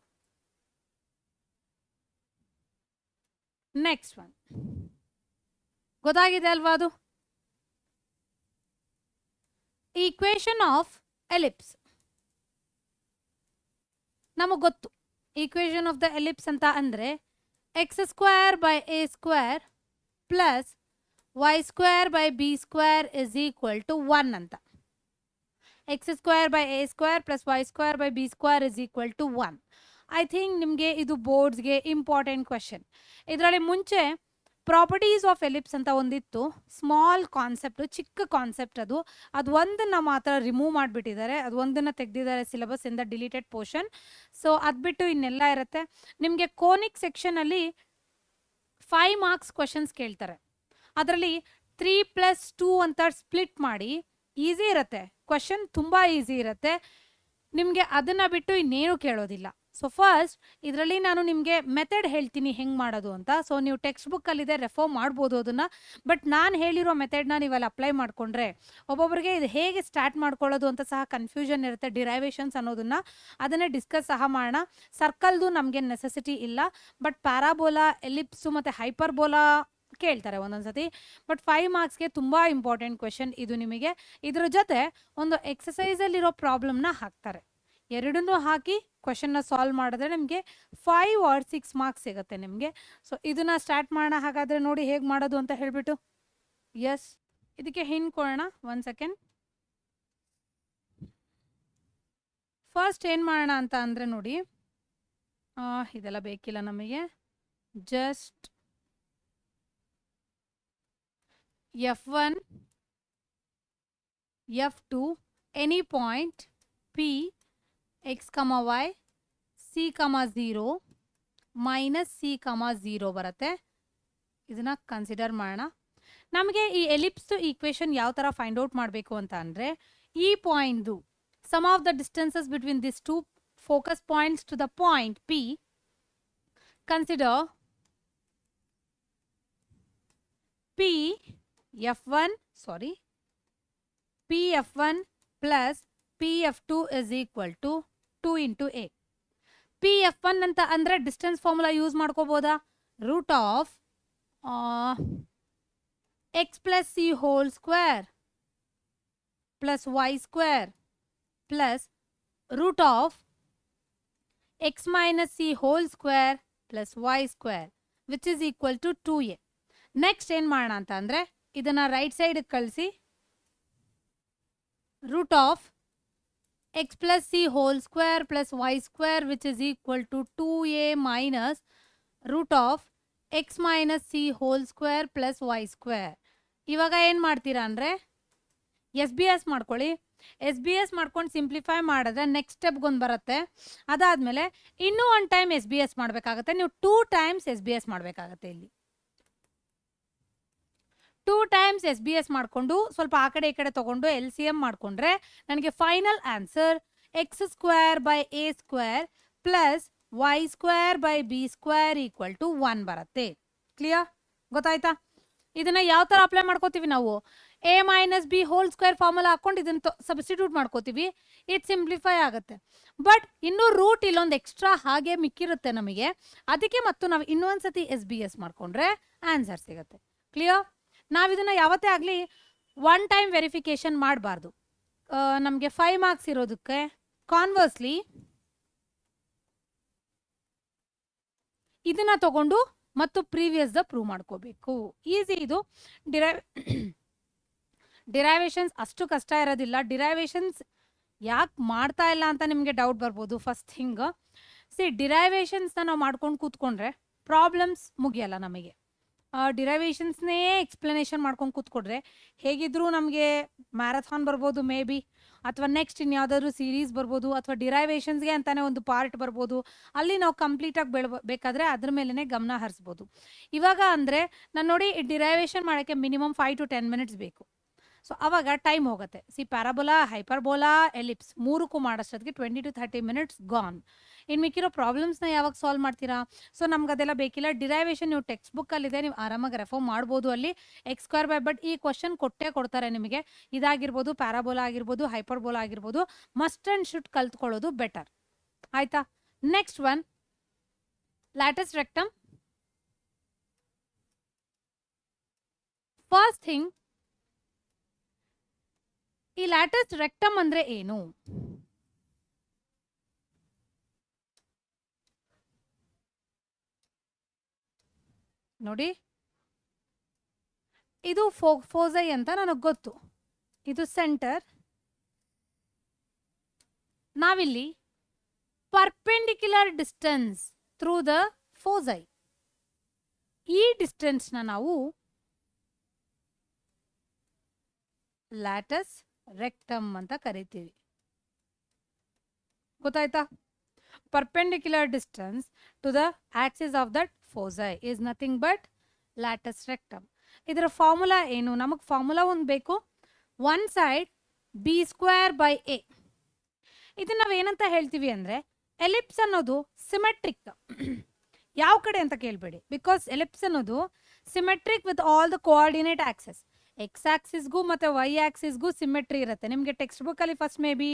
Speaker 1: ನೆಕ್ಸ್ಟ್ ಒನ್ ಗೊತ್ತಾಗಿದೆ ಅಲ್ವಾ? ಅದು ಈಕ್ವೇಶನ್ ಆಫ್ ಎಲಿಪ್ಸ್ ನಮಗೆ ಗೊತ್ತು. ಈಕ್ವೇಶನ್ ಆಫ್ ದ ಎಲಿಪ್ಸ್ ಅಂತ ಅಂದರೆ x square by a square plus y square by b square is equal to 1 ಅಂತ. X square by a square plus y square by b square is equal to 1. I think ನಿಮಗೆ ಇದು ಬೋರ್ಡ್ಸ್ಗೆ important question. ಇದರಲ್ಲಿ ಮುಂಚೆ properties of ellipse ಅಂತ ಒಂದಿತ್ತು, small concept, ಚಿಕ್ಕ concept. ಅದು ಒಂದನ್ನು ಮಾತ್ರ ರಿಮೂವ್ ಮಾಡಿಬಿಟ್ಟಿದ್ದಾರೆ, ಅದು ಒಂದನ್ನು ತೆಗೆದಿದ್ದಾರೆ ಸಿಲೆಬಸ್ ಇಂದ, ಡಿಲೀಟೆಡ್ ಪೋರ್ಷನ್. ಸೊ ಅದು ಬಿಟ್ಟು ಇನ್ನೆಲ್ಲ ಇರುತ್ತೆ. ನಿಮಗೆ ಕೋನಿಕ್ ಸೆಕ್ಷನಲ್ಲಿ 5 ಮಾರ್ಕ್ಸ್ ಕ್ವೆಶನ್ಸ್ ಕೇಳ್ತಾರೆ. ಅದರಲ್ಲಿ 3+2 ಅಂತ ಸ್ಪ್ಲಿಟ್ ಮಾಡಿ, ಈಸಿ ಇರುತ್ತೆ ಕ್ವೆಶನ್, ತುಂಬ ಈಸಿ ಇರುತ್ತೆ ನಿಮಗೆ. ಅದನ್ನು ಬಿಟ್ಟು ಇನ್ನೇನು ಕೇಳೋದಿಲ್ಲ. ಸೊ ಫಸ್ಟ್ ಇದರಲ್ಲಿ ನಾನು ನಿಮಗೆ ಮೆಥಡ್ ಹೇಳ್ತೀನಿ ಹೆಂಗೆ ಮಾಡೋದು ಅಂತ. ಸೊ ನೀವು ಟೆಕ್ಸ್ಟ್ ಬುಕ್ಕಲ್ಲಿದೆ, ರೆಫರ್ ಮಾಡ್ಬೋದು ಅದನ್ನು. ಬಟ್ ನಾನು ಹೇಳಿರೋ ಮೆಥಡ್ನ ನೀವಲ್ಲಿ ಅಪ್ಲೈ ಮಾಡಿಕೊಂಡ್ರೆ ಒಬ್ಬೊಬ್ಬರಿಗೆ ಇದು ಹೇಗೆ ಸ್ಟಾರ್ಟ್ ಮಾಡ್ಕೊಳ್ಳೋದು ಅಂತ ಸಹ ಕನ್ಫ್ಯೂಷನ್ ಇರುತ್ತೆ. ಡಿರೈವೇಷನ್ಸ್ ಅನ್ನೋದನ್ನು ಅದನ್ನೇ ಡಿಸ್ಕಸ್ ಸಹ ಮಾಡೋಣ. ಸರ್ಕಲ್ದು ನಮಗೆ ನೆಸೆಸಿಟಿ ಇಲ್ಲ, ಬಟ್ ಪ್ಯಾರಾಬೋಲಾ, ಎಲಿಪ್ಸು ಮತ್ತು ಹೈಪರ್ಬೋಲಾ ಕೇಳ್ತಾರೆ ಒಂದೊಂದ್ಸತಿ. ಬಟ್ 5 ಮಾರ್ಕ್ಸ್ಗೆ ತುಂಬ ಇಂಪಾರ್ಟೆಂಟ್ ಕ್ವೆಶನ್ ಇದು ನಿಮಗೆ. ಇದ್ರ ಜೊತೆ ಒಂದು ಎಕ್ಸಸೈಸಲ್ಲಿರೋ ಪ್ರಾಬ್ಲಮ್ನ ಹಾಕ್ತಾರೆ. ಎರಡನ್ನೂ ಹಾಕಿ ಕ್ವೆಶನ್ನ ಸಾಲ್ವ್ ಮಾಡಿದ್ರೆ ನಿಮಗೆ 5 or 6 ಮಾರ್ಕ್ಸ್ ಸಿಗುತ್ತೆ ನಿಮಗೆ. ಸೊ ಇದನ್ನು ಸ್ಟಾರ್ಟ್ ಮಾಡೋಣ. ಹಾಗಾದರೆ ನೋಡಿ ಹೇಗೆ ಮಾಡೋದು ಅಂತ ಹೇಳಿಬಿಟ್ಟು. ಎಸ್, ಇದಕ್ಕೆ ಹಿಂಟ್ ಕೊಡೋಣ. 1 ಸೆಕೆಂಡ್. ಫಸ್ಟ್ ಏನು ಮಾಡೋಣ ಅಂತ ಅಂದರೆ ನೋಡಿ, ಇದೆಲ್ಲ ಬೇಕಿಲ್ಲ ನಮಗೆ. Just F1, F2, any point P, x, y, c, 0, minus c, 0 ಬರುತ್ತೆ. ಇದನ್ನ ಕನ್ಸಿಡರ್ ಮಾಡೋಣ. ನಮಗೆ ಈ ಎಲಿಪ್ಸ್ ಈಕ್ವೇಶನ್ ಯಾವ ಥರ ಫೈಂಡ್ ಔಟ್ ಮಾಡಬೇಕು ಅಂತ ಅಂದರೆ, ಈ ಪಾಯಿಂಟ್ದು sum of the distances between this 2 focus points to the point P, consider P F1, sorry, PF1 plus PF2 is equal to 2 into A. PF1 ಅಂತ ಅಂದರೆ ಡಿಸ್ಟೆನ್ಸ್ ಫಾರ್ಮುಲಾ ಯೂಸ್ ಮಾಡ್ಕೋಬೋದಾ? Root of x plus c whole square plus y square plus root of x minus c whole square plus y square which is equal to 2A. Next ಏನು ಮಾಡೋಣ ಅಂತ ಅಂದರೆ, ಇದನ್ನು right ಸೈಡಿಗೆ ಕಳಿಸಿ. Root of x plus c whole square plus y square which is equal to 2A minus root of x minus c whole square plus y square. ಇವಾಗ ಏನು ಮಾಡ್ತೀರಾ ಅಂದರೆ SBS ಮಾಡ್ಕೊಳ್ಳಿ. SBS ಮಾಡ್ಕೊಂಡು ಸಿಂಪ್ಲಿಫೈ ಮಾಡಿದ್ರೆ ನೆಕ್ಸ್ಟ್ ಸ್ಟೆಪ್ಗೊಂದು ಬರುತ್ತೆ. ಅದಾದಮೇಲೆ ಇನ್ನೂ 1 ಟೈಮ್ SBS ಮಾಡಬೇಕಾಗತ್ತೆ. ನೀವು 2 ಟೈಮ್ಸ್ SBS ಮಾಡಬೇಕಾಗತ್ತೆ. ಇಲ್ಲಿ 2 ಟೈಮ್ಸ್ SBS ಮಾಡಿಕೊಂಡು ಸ್ವಲ್ಪ ಆ ಕಡೆ ಈ ಕಡೆ ತೊಗೊಂಡು LCM ಮಾಡಿಕೊಂಡ್ರೆ ನನಗೆ final answer x square by a square plus y square by b square equal to 1 ಬರುತ್ತೆ. ಕ್ಲಿಯರ್? ಗೊತ್ತಾಯ್ತಾ? ಇದನ್ನು ಯಾವ ಥರ ಅಪ್ಲೈ ಮಾಡ್ಕೋತೀವಿ ನಾವು? A minus B whole square formula ಹಾಕ್ಕೊಂಡು ಇದನ್ನು ಸಬ್ಸ್ಟಿಟ್ಯೂಟ್ ಮಾಡ್ಕೋತೀವಿ. ಇದು ಸಿಂಪ್ಲಿಫೈ ಆಗುತ್ತೆ. ಬಟ್ ಇನ್ನೂ ರೂಟ್ ಇಲ್ಲೊಂದು ಎಕ್ಸ್ಟ್ರಾ ಹಾಗೆ ಮಿಕ್ಕಿರುತ್ತೆ ನಮಗೆ. ಅದಕ್ಕೆ ಮತ್ತು ನಾವು ಇನ್ನೊಂದ್ಸತಿ SBS ಮಾಡಿಕೊಂಡ್ರೆ ಆನ್ಸರ್ ಸಿಗುತ್ತೆ. ಕ್ಲಿಯರ್? ನಾವಿದನ್ನು ಯಾವತ್ತೇ ಆಗಲಿ 1 ಟೈಮ್ ವೆರಿಫಿಕೇಶನ್ ಮಾಡಬಾರ್ದು. ನಮಗೆ 5 ಮಾರ್ಕ್ಸ್ ಇರೋದಕ್ಕೆ ಕಾನ್ವರ್ಸ್ಲಿ ಇದನ್ನ ತಗೊಂಡು ಮತ್ತು ಪ್ರೀವಿಯಸ್ ಪ್ರೂವ್ ಮಾಡ್ಕೋಬೇಕು. ಈಸಿ ಇದು. ಡಿರೈವೇಶನ್ಸ್ ಅಷ್ಟು ಕಷ್ಟ ಇರೋದಿಲ್ಲ. ಡಿರೈವೇಶನ್ಸ್ ಯಾಕೆ ಮಾಡ್ತಾ ಇಲ್ಲ ಅಂತ ನಿಮಗೆ ಡೌಟ್ ಬರ್ಬೋದು. ಫಸ್ಟ್ ಥಿಂಗ್ ಡಿರೈವೇಶನ್ಸ್ನ ನಾವು ಮಾಡ್ಕೊಂಡು ಕೂತ್ಕೊಂಡ್ರೆ ಪ್ರಾಬ್ಲಮ್ಸ್ ಮುಗಿಯಲ್ಲ ನಮಗೆ. ಡಿರೈವೇಶನ್ಸ್ನೇ ಎಕ್ಸ್ಪ್ಲನೇಷನ್ ಮಾಡ್ಕೊಂಡು ಕೂತ್ಕೊಂಡ್ರೆ ಹೇಗಿದ್ರೂ ನಮಗೆ ಮ್ಯಾರಥಾನ್ ಬರ್ಬೋದು ಮೇ ಬಿ, ಅಥವಾ ನೆಕ್ಸ್ಟ್ ಇನ್ಯಾವುದಾದ್ರೂ ಸೀರೀಸ್ ಬರ್ಬೋದು, ಅಥವಾ ಡಿರೈವೇಶನ್ಸ್ಗೆ ಅಂತಾನೆ ಒಂದು ಪಾರ್ಟ್ ಬರ್ಬೋದು. ಅಲ್ಲಿ ನಾವು ಕಂಪ್ಲೀಟಾಗಿ ಬೇಕಾದ್ರೆ ಅದ್ರ ಮೇಲೇ ಗಮನ ಹರಿಸ್ಬೋದು. ಇವಾಗ ಅಂದರೆ ನಾನು ನೋಡಿ ಡಿರೈವೇಶನ್ ಮಾಡೋಕ್ಕೆ ಮಿನಿಮಮ್ 5 to 10 minutes ಬೇಕು. ಸೊ ಅವಾಗ ಟೈಮ್ ಹೋಗುತ್ತೆ. ಪ್ಯಾರಾಬೋಲಾ, ಹೈಪರ್ಬೋಲಾ, ಎಲಿಪ್ಸ್ ಮೂರಕ್ಕೂ ಮಾಡೋಷ್ಟೊತ್ತಿಗೆ 20 to 30 minutes ಗಾನ್. ಇನ್ನು ಮಿಕ್ಕಿರೋ ಪ್ರಾಬ್ಲಮ್ಸ್ನ ಯಾವಾಗ ಸಾಲ್ವ್ ಮಾಡ್ತೀರಾ? ಸೊ ನಮ್ಗೆ ಅದೆಲ್ಲ ಬೇಕಿಲ್ಲ. ಡಿರೈವೇಶನ್ ನೀವು ಟೆಕ್ಸ್ಟ್ ಬುಕ್ಕಲ್ಲಿದೆ, ನೀವು ಆರಾಮಾಗಿ ರೆಫರ್ ಮಾಡ್ಬೋದು. ಅಲ್ಲಿ x²/, ಬಟ್ ಈ ಕ್ವಶನ್ ಕೊಡ್ತಾರೆ ನಿಮಗೆ. ಇದಾಗಿರ್ಬೋದು, ಪ್ಯಾರಾಬೋಲಾ ಆಗಿರ್ಬೋದು, ಹೈಪರ್ಬೋಲಾ ಆಗಿರ್ಬೋದು. ಮಸ್ಟ್ ಆ್ಯಂಡ್ ಶುಡ್ ಕಲ್ತ್ಕೊಳ್ಳೋದು ಬೆಟರ್. ಆಯ್ತಾ? Next one latus rectum. First thing, ಈ ಲ್ಯಾಟಿಸ್ ರೆಕ್ಟಮ್ ಅಂದ್ರೆ ಏನು? ನೋಡಿ, ಇದು ಫೋಸೈ ಅಂತ ನನಗೆ ಗೊತ್ತು. ಇದು ಸೆಂಟರ್. ನಾವಿಲ್ಲಿ perpendicular distance through the foci, ಈ ಡಿಸ್ಟೆನ್ಸ್ನ ನಾವು ಲ್ಯಾಟಿಸ್ ರೆಕ್ಟಮ್ ಅಂತ ಕರಿತೀವಿ. ಗೊತ್ತಾಯ್ತಾ? Perpendicular distance to the axis of that foci is nothing but latus rectum. ಇದರ ಫಾರ್ಮುಲಾ ಏನು? ನಮಗೆ ಫಾರ್ಮುಲಾ ಒಂದು ಬೇಕು. 1 side b²/a. ಇದನ್ನ ನಾವೇನಂತ ಹೇಳ್ತೀವಿ ಅಂದರೆ, ಎಲಿಪ್ಸ್ ಅನ್ನೋದು ಸಿಮೆಟ್ರಿಕ್. ಯಾವ ಕಡೆ ಅಂತ ಕೇಳಬೇಡಿ, ಬಿಕಾಸ್ ಎಲಿಪ್ಸ್ ಅನ್ನೋದು symmetric with all the coordinate axes. X ಆಕ್ಸಿಸ್ಗೂ ಮತ್ತು ವೈ ಆಕ್ಸಿಸ್ಗೂ ಸಿಮೆಟ್ರಿ ಇರುತ್ತೆ. ನಿಮಗೆ ಟೆಕ್ಸ್ಟ್ ಬುಕ್ಕಲ್ಲಿ first may be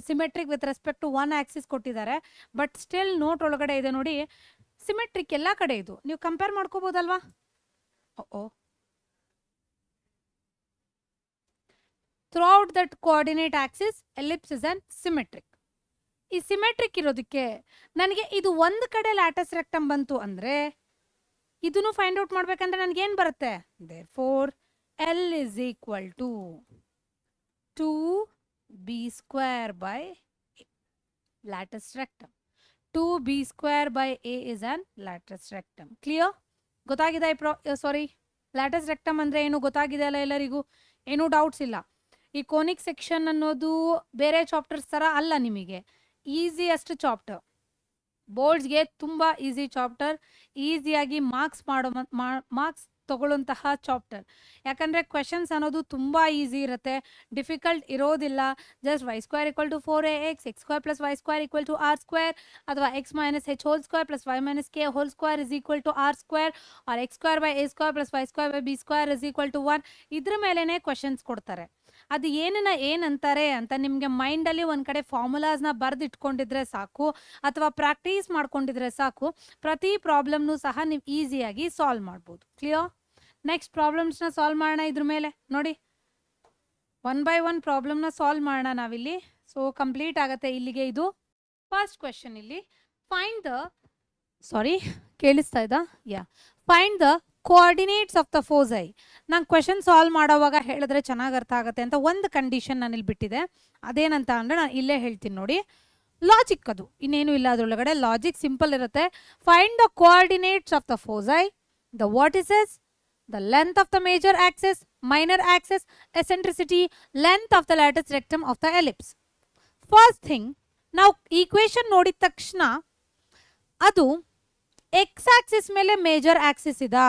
Speaker 1: symmetric with respect to 1 axis ಕೊಟ್ಟಿದ್ದಾರೆ, ಬಟ್ ಸ್ಟಿಲ್ ನೋಟ್ ಒಳಗಡೆ ಇದೆ ನೋಡಿ, ಸಿಮೆಟ್ರಿಕ್ ಎಲ್ಲ ಕಡೆ ಇದು. ನೀವು ಕಂಪೇರ್ ಮಾಡ್ಕೋಬೋದಲ್ವಾ? Throughout that coordinate axis ellipse is on symmetric. ಈ ಸಿಮೆಟ್ರಿಕ್ ಇರೋದಕ್ಕೆ ನನಗೆ ಇದು ಒಂದು ಕಡೆ ಲ್ಯಾಟಿಸ್ ರೆಕ್ಟಮ್ ಬಂತು ಅಂದರೆ ಇದನ್ನು ಫೈಂಡ್ ಔಟ್ ಮಾಡ್ಬೇಕಂದ್ರೆ ನನಗೇನು ಬರುತ್ತೆ? Therefore L is equal to 2b²/a. Lattice rectum. 2b²/a is an lattice rectum. Clear? ಗೊತ್ತಾಗಿದೆ? ಲ್ಯಾಟಿಸ್ ರೆಕ್ಟಮ್ ಅಂದರೆ ಏನು ಗೊತ್ತಾಗಿದೆ ಅಲ್ಲ ಎಲ್ಲರಿಗೂ? ಏನೂ ಡೌಟ್ಸ್ ಇಲ್ಲ. ಈ ಕೋನಿಕ್ ಸೆಕ್ಷನ್ ಅನ್ನೋದು ಬೇರೆ ಚಾಪ್ಟರ್ಸ್ ಥರ ಅಲ್ಲ, ನಿಮಗೆ ಈಸಿಯೆಸ್ಟ್ ಚಾಪ್ಟರ್. ಬೋರ್ಡ್ಸ್ಗೆ ತುಂಬ ಈಸಿ ಚಾಪ್ಟರ್, ಈಸಿಯಾಗಿ ಮಾರ್ಕ್ಸ್ ತಗೊಳ್ಳುವಂತಹ ಚಾಪ್ಟರ್. ಯಾಕಂದರೆ ಕ್ವೆಶನ್ಸ್ ಅನ್ನೋದು ತುಂಬ ಈಸಿ ಇರುತ್ತೆ, ಡಿಫಿಕಲ್ಟ್ ಇರೋದಿಲ್ಲ. Just y² = 4ax, x² + y² = r², ಅಥವಾ x - h² + y - k² = r², or x²/a² + y²/b² = 1. ಇದ್ರ ಮೇಲೇ ಕ್ವೆಶನ್ಸ್ ಕೊಡ್ತಾರೆ. ಅದು ಏನಂತಾರೆ ಅಂತ ನಿಮಗೆ ಮೈಂಡಲ್ಲಿ ಒಂದು ಕಡೆ ಫಾರ್ಮುಲಾಸ್ನ ಬರೆದಿಟ್ಕೊಂಡಿದ್ರೆ ಸಾಕು, ಅಥವಾ ಪ್ರಾಕ್ಟೀಸ್ ಮಾಡ್ಕೊಂಡಿದ್ರೆ ಸಾಕು. ಪ್ರತಿ ಪ್ರಾಬ್ಲಮ್ನು ಸಹ ನೀವು ಈಸಿಯಾಗಿ ಸಾಲ್ವ್ ಮಾಡ್ಬೋದು. ಕ್ಲಿಯರ್? ನೆಕ್ಸ್ಟ್ ಪ್ರಾಬ್ಲಮ್ಸ್ನ ಸಾಲ್ವ್ ಮಾಡೋಣ. ಇದ್ರ ಮೇಲೆ ನೋಡಿ, 1 by 1 ಪ್ರಾಬ್ಲಮ್ನ ಸಾಲ್ವ್ ಮಾಡೋಣ ನಾವಿಲ್ಲಿ. ಸೊ ಕಂಪ್ಲೀಟ್ ಆಗುತ್ತೆ ಇಲ್ಲಿಗೆ ಇದು. ಫಸ್ಟ್ ಕ್ವೆಶನ್ ಇಲ್ಲಿ ಕೇಳಿಸ್ತಾ ಇದ್ದ? Find the coordinates of the foci. ನಾನು ಕ್ವೆಶನ್ ಸಾಲ್ವ್ ಮಾಡೋವಾಗ ಹೇಳಿದ್ರೆ ಚೆನ್ನಾಗಿ ಅರ್ಥ ಆಗುತ್ತೆ ಅಂತ ಒಂದು ಕಂಡೀಷನ್ ನಾನು ಇಲ್ಲಿ ಬಿಟ್ಟಿದೆ. ಅದೇನಂತ ಅಂದರೆ ನಾನು ಇಲ್ಲೇ ಹೇಳ್ತೀನಿ ನೋಡಿ. ಲಾಜಿಕ್ ಅದು, ಇನ್ನೇನು ಇಲ್ಲ ಅದರೊಳಗಡೆ. ಲಾಜಿಕ್ ಸಿಂಪಲ್ ಇರುತ್ತೆ. Find the coordinates of the foci, the vertices, the length of the major axis, minor axis, eccentricity, length of the lattice rectum of the ellipse. First thing, ನಾವು ಈಕ್ವೇಶನ್ ನೋಡಿದ ತಕ್ಷಣ ಅದು X axis ಮೇಲೆ major Axis ಇದಾ,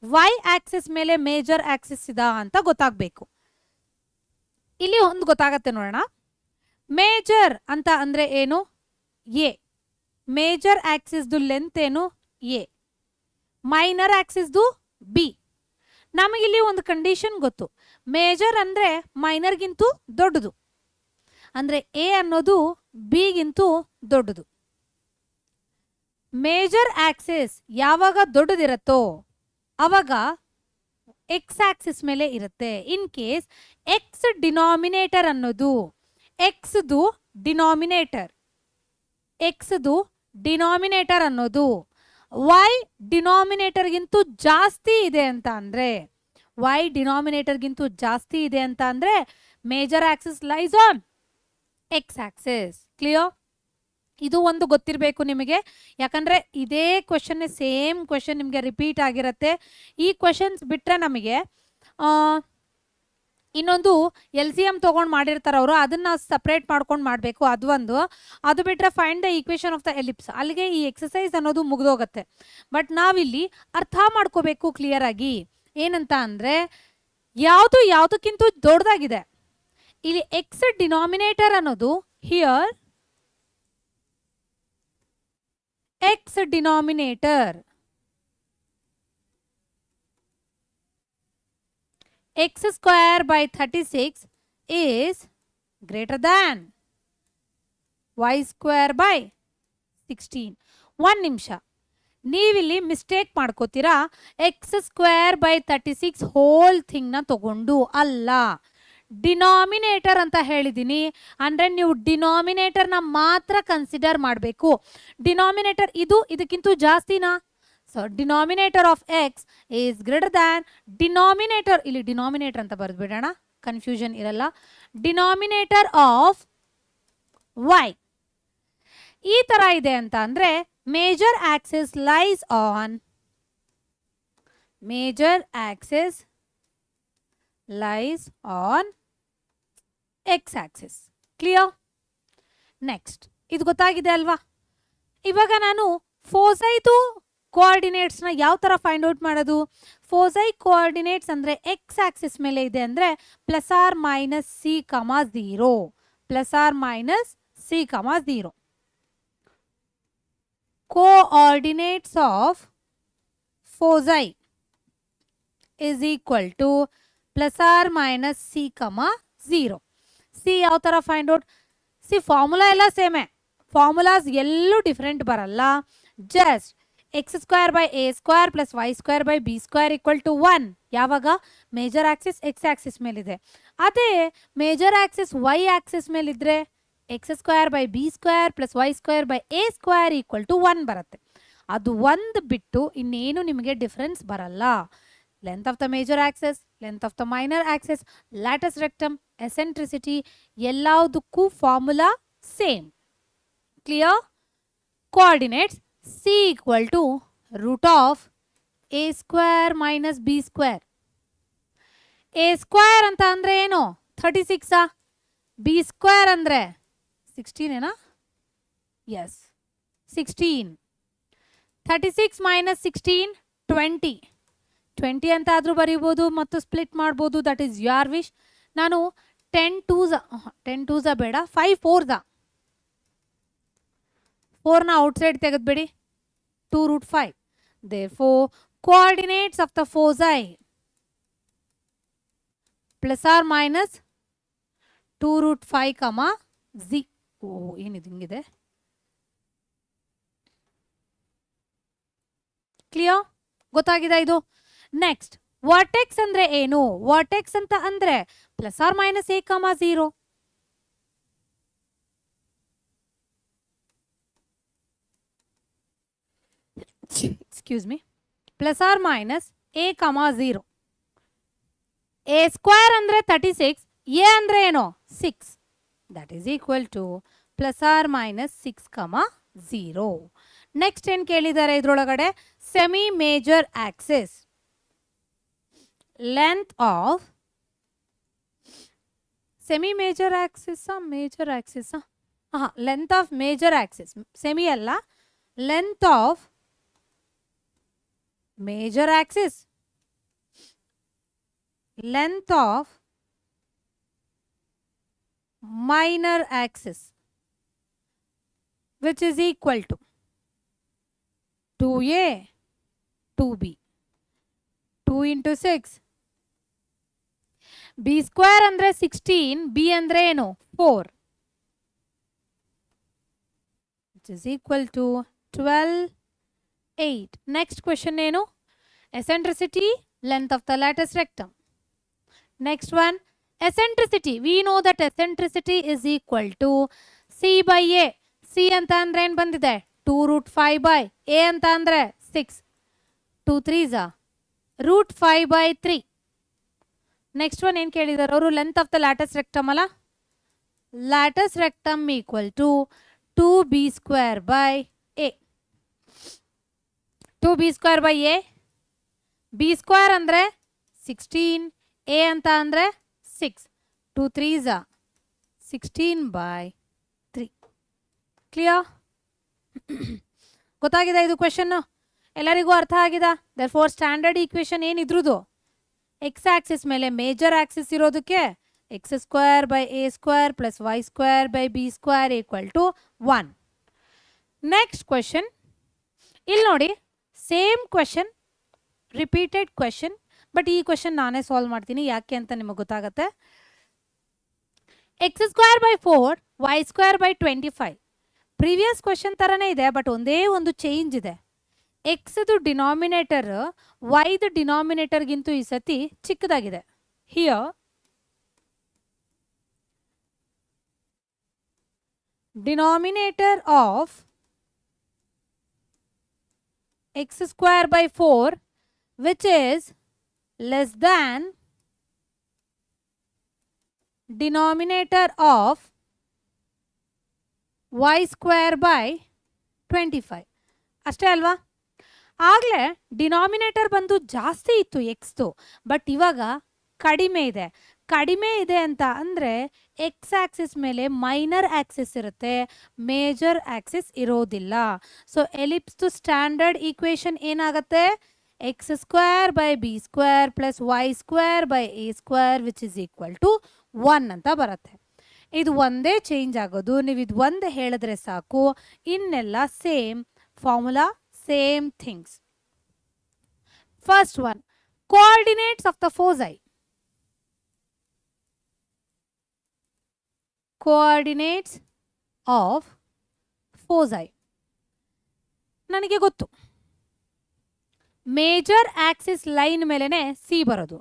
Speaker 1: Y Axis ಮೇಲೆ major Axis ಇದಾ ಅಂತ ಗೊತ್ತಾಗಬೇಕು. ಇಲ್ಲಿ ಒಂದು ಗೊತ್ತಾಗತ್ತೆ ನೋಡೋಣ. ಮೇಜರ್ ಅಂತ ಅಂದರೆ ಏನು? ಎ. ಮೇಜರ್ ಆಕ್ಸಿಸ್ದು ಲೆಂತ್ ಏನು? ಎ. ಮೈನರ್ ಆಕ್ಸಿಸ್ದು ಬಿ. ನಮಗಿಲ್ಲಿ ಒಂದು ಕಂಡೀಷನ್ ಗೊತ್ತು. ಮೇಜರ್ ಅಂದರೆ ಮೈನರ್ಗಿಂತೂ ದೊಡ್ಡದು, ಅಂದರೆ ಎ ಅನ್ನೋದು ಬಿಗಿಂತೂ ದೊಡ್ಡದು. ಮೇಜರ್ ಆಕ್ಸಿಸ್ ಯಾವಾಗ ದೊಡ್ಡದಿರತ್ತೋ ಅವಾಗ ಎಕ್ಸ್ ಆಕ್ಸಿಸ್ ಮೇಲೆ ಇರುತ್ತೆ. ಇನ್ ಕೇಸ್ ಎಕ್ಸ್ ಡಿನಾಮಿನೇಟರ್ ಅನ್ನೋದು ಎಕ್ಸ್ದು ಡಿನಾಮಿನೇಟರ್ ಅನ್ನೋದು ವೈ ಡಿನಾಮಿನೇಟರ್ಗಿಂತೂ ಜಾಸ್ತಿ ಇದೆ ಅಂತ ಅಂದ್ರೆ major axis lies on x Axis. Clear? ಇದು ಒಂದು ಗೊತ್ತಿರಬೇಕು ನಿಮಗೆ, ಯಾಕಂದ್ರೆ ಇದೇ ಕ್ವೆಶನ್ ಸೇಮ್ ಕ್ವೆಶನ್ ನಿಮಗೆ ರಿಪೀಟ್ ಆಗಿರುತ್ತೆ. ಈ ಕ್ವೆಶನ್ಸ್ ಬಿಟ್ರೆ ನಮಗೆ ಇನ್ನೊಂದು LCM ತಗೊಂಡು ಮಾಡಿರ್ತಾರೆ ಅವರು, ಅದನ್ನ ಸಪ್ರೇಟ್ ಮಾಡ್ಕೊಂಡು ಮಾಡಬೇಕು. ಅದು ಬಿಟ್ರೆ find the equation of the ellipse, ಅಲ್ಲಿಗೆ ಈ ಎಕ್ಸಸೈಸ್ ಅನ್ನೋದು ಮುಗಿದೋಗುತ್ತೆ. ಬಟ್ ನಾವಿಲ್ಲಿ ಅರ್ಥ ಮಾಡ್ಕೋಬೇಕು ಕ್ಲಿಯರ್ ಆಗಿ. ಏನಂತ ಅಂದ್ರೆ ಯಾವುದಕ್ಕಿಂತ ದೊಡ್ಡದಾಗಿದೆ. ಇಲ್ಲಿ ಎಕ್ಸ್ ಡಿನಾಮಿನೇಟರ್ ಅನ್ನೋದು here X denominator x square by 36 is greater than y square by 16. ಒಂದು ನಿಮಿಷ, ನೀವಿಲ್ಲಿ ಮಿಸ್ಟೇಕ್ ಮಾಡ್ಕೋತೀರಾ. ಎಕ್ಸ್ ಸ್ಕ್ವೇರ್ ಬೈ 36 ಹೋಲ್ ಥಿಂಗ್ನ ತಗೊಂಡು ಅಲ್ಲ, ಡಿನಾಮಿನೇಟರ್ ಅಂತ ಹೇಳಿದ್ದೀನಿ. ಅಂದರೆ ನೀವು ಡಿನಾಮಿನೇಟರ್ನ ಮಾತ್ರ ಕನ್ಸಿಡರ್ ಮಾಡಬೇಕು. ಡಿನಾಮಿನೇಟರ್ ಇದಕ್ಕಿಂತ ಜಾಸ್ತಿನಾ? So denominator of X is greater than denominator, ಇಲ್ಲಿ ಡಿನಾಮಿನೇಟರ್ ಅಂತ ಬರೆದ್ಬಿಡೋಣ, ಕನ್ಫ್ಯೂಷನ್ ಇರಲ್ಲ. ಡಿನಾಮಿನೇಟರ್ ಆಫ್ ವೈ ಈ ತರ ಇದೆ ಅಂತ ಅಂದ್ರೆ major axis lies on x Axis. Clear? Next, ಇದು ಗೊತ್ತಾಗಿದೆ ಅಲ್ವಾ? ಇವಾಗ ನಾನು ಫೋಸೈದು ಕೋಆರ್ಡಿನೇಟ್ಸ್ ನ ಯಾವ ತರ ಫೈಂಡ್ ಔಟ್ ಮಾಡೋದು? ಫೋಸೈ ಕೋಆರ್ಡಿನೇಟ್ಸ್ ಅಂದ್ರೆ ಎಕ್ಸ್ ಆಕ್ಸಿಸ್ ಮೇಲೆ ಇದೆ ಅಂದ್ರೆ +r - c, 0, +r - c, 0. Coordinates of foci is equal to +r - c, 0. C ಯಾವ ತರ ಫೈಂಡ್ ಔಟ್? ಸಿ ಫಾರ್ಮುಲಾ ಎಲ್ಲ ಸೇಮೆ, ಫಾರ್ಮುಲಾಸ್ ಎಲ್ಲೂ ಡಿಫ್ರೆಂಟ್ ಬರಲ್ಲ. Just x square by a square plus y square by b square equal to 1. ಯಾವಾಗ major Axis X axis ಮೇಲಿದೆ. ಅದೇ major axis y axis ಮೇಲಿದ್ರೆ x square by b square plus y square by a square equal to 1 ಬರುತ್ತೆ. ಅದು ಒಂದು ಬಿಟ್ಟು ಇನ್ನೇನು ನಿಮಗೆ ಡಿಫ್ರೆನ್ಸ್ ಬರಲ್ಲ. Length of the major axis, length of the minor axis, latus rectum, eccentricity ಎಲ್ಲದಕ್ಕೂ formula same. Clear? Coordinates c equal to root of a square minus b square. a square ಅಂತ ಅಂದ್ರೆ ಏನು? 36. b square ಅಂದ್ರೆ 16 ಏನಾ? yes 16. 36 minus 16 20 ಅಂತ ಆದ್ರೂ ಬರೀಬಹುದು ಮತ್ತು split ಮಾಡ್ಬೋದು. That is your wish. ನಾನು 10 2s ಬೇಡ, 5 4s 4ನ outside ತೆಗೆದ್ಬಿಡಿ, 2√5. Therefore, coordinates of the foci +r - 2√5, z. ಏನಿದೆ ಹಿಂಗಿದೆ? ಕ್ಲಿಯರ್? ಗೊತ್ತಾಗಿದೆ ಇದು? ನೆಕ್ಸ್ಟ್, ವರ್ಟೆಕ್ಸ್ ಅಂದ್ರೆ ಏನು? ವರ್ಟೆಕ್ಸ್ ಅಂತ ಅಂದ್ರೆ +r - a, 0. excuse me, +r - a, 0. a square ಅಂದ್ರೆ 36, a ಅಂದ್ರೆ ಏನು? 6. that is equal to +r - 6, 0. Next ಏನ್ ಕೇಳಿದ್ದಾರೆ ಇದ್ರೊಳಗಡೆ? Semi major axis, length of semi major axis, major axis, length of major axis, semi ಅಲ್ಲ, length of major axis, length of minor axis, which is equal to 2a 2b, 2 into 6. b square ಅಂದ್ರೆ 16, b ಅಂದ್ರೆ ಏನು? 4, which is equal to 12 8. Next question ಏನು? ಎಸೆಂಟ್ರಿಸಿಟಿ, length of the lattice rectum. Next one, eccentricity. We know that eccentricity is equal to C by A. C ಅಂತ ಅಂದ್ರೆ ಏನು ಬಂದಿದೆ 2 root 5 by A ಅಂತ ಅಂದ್ರೆ 6. 2 3s root 5 by 3. Next one ಏನು ಕೇಳಿದಾರೆ ಅವರು length of the lattice rectum ಅಲ್ಲ lattice rectum equal to 2b square by A. 2b square by A. b square ಅಂದ್ರೆ 16. A ಅಂತ ಅಂದ್ರೆ 6. 2 3s 16 by 3. ಕ್ಲಿಯರ್ ಗೊತ್ತಾಗಿದೆ ಇದು ಕ್ವೆಶ್ಚನ್ ಎಲ್ಲರಿಗೂ ಅರ್ಥ ಆಗಿದೆ therefore ಸ್ಟ್ಯಾಂಡರ್ಡ್ ಈಕ್ವೇಷನ್ ಏನಿದ್ರುದು ಎಕ್ಸ್ ಆಕ್ಸಿಸ್ ಮೇಲೆ ಮೇಜರ್ ಆಕ್ಸಿಸ್ ಇರೋದಕ್ಕೆ x square by a square plus y square by b square equal to 1. Next question ಇಲ್ಲಿ ನೋಡಿ same question repeated question but ಈ ಕ್ವೆಶ್ಚನ್ ನಾನೇ ಸಾಲ್ವ್ ಮಾಡ್ತೀನಿ ಯಾಕೆ ಅಂತ ನಿಮಗೆ ಗೊತ್ತಾಗುತ್ತೆ x square by 4 y square by 25 previous question ಥರನೇ ಇದೆ ಬಟ್ ಒಂದೇ ಒಂದು ಚೇಂಜ್ ಇದೆ ಎಕ್ಸ್ದು ಡಿನಾಮಿನೇಟರ್ ವೈದು ಡಿನಾಮಿನೇಟರ್ಗಿಂತೂ ಈ ಸತಿ ಚಿಕ್ಕದಾಗಿದೆ here denominator of x square by 4 which is less than denominator of y square by 25 ಅಷ್ಟೇ ಅಲ್ವಾ ಆಗಲೇ ಡಿನಾಮಿನೇಟರ್ ಬಂದು ಜಾಸ್ತಿ ಇತ್ತು ಎಕ್ಸ್ದು ಬಟ್ ಇವಾಗ ಕಡಿಮೆ ಇದೆ ಅಂತ ಅಂದರೆ ಎಕ್ಸ್ ಆಕ್ಸಿಸ್ ಮೇಲೆ ಮೈನರ್ ಆಕ್ಸಿಸ್ ಇರುತ್ತೆ ಮೇಜರ್ ಆಕ್ಸಿಸ್ ಇರೋದಿಲ್ಲ ಸೊ ಎಲಿಪ್ಸ್ದು ಸ್ಟ್ಯಾಂಡರ್ಡ್ ಈಕ್ವೇಷನ್ ಏನಾಗುತ್ತೆ x square by b square plus y square by a square which is equal to 1 ಅಂತ ಬರುತ್ತೆ ಇದು ಒಂದೇ ಚೇಂಜ್ ಆಗೋದು ನೀವು ಇದು ಒಂದೇ ಹೇಳಿದ್ರೆ ಸಾಕು ಇನ್ನೆಲ್ಲ same formula same things first one coordinates of the foci coordinates of foci ನನಗೆ ಗೊತ್ತು ಮೇಜರ್ ಆಕ್ಸಿಸ್ ಲೈನ್ ಮೇಲೆನೆ ಸಿ ಬರೋದು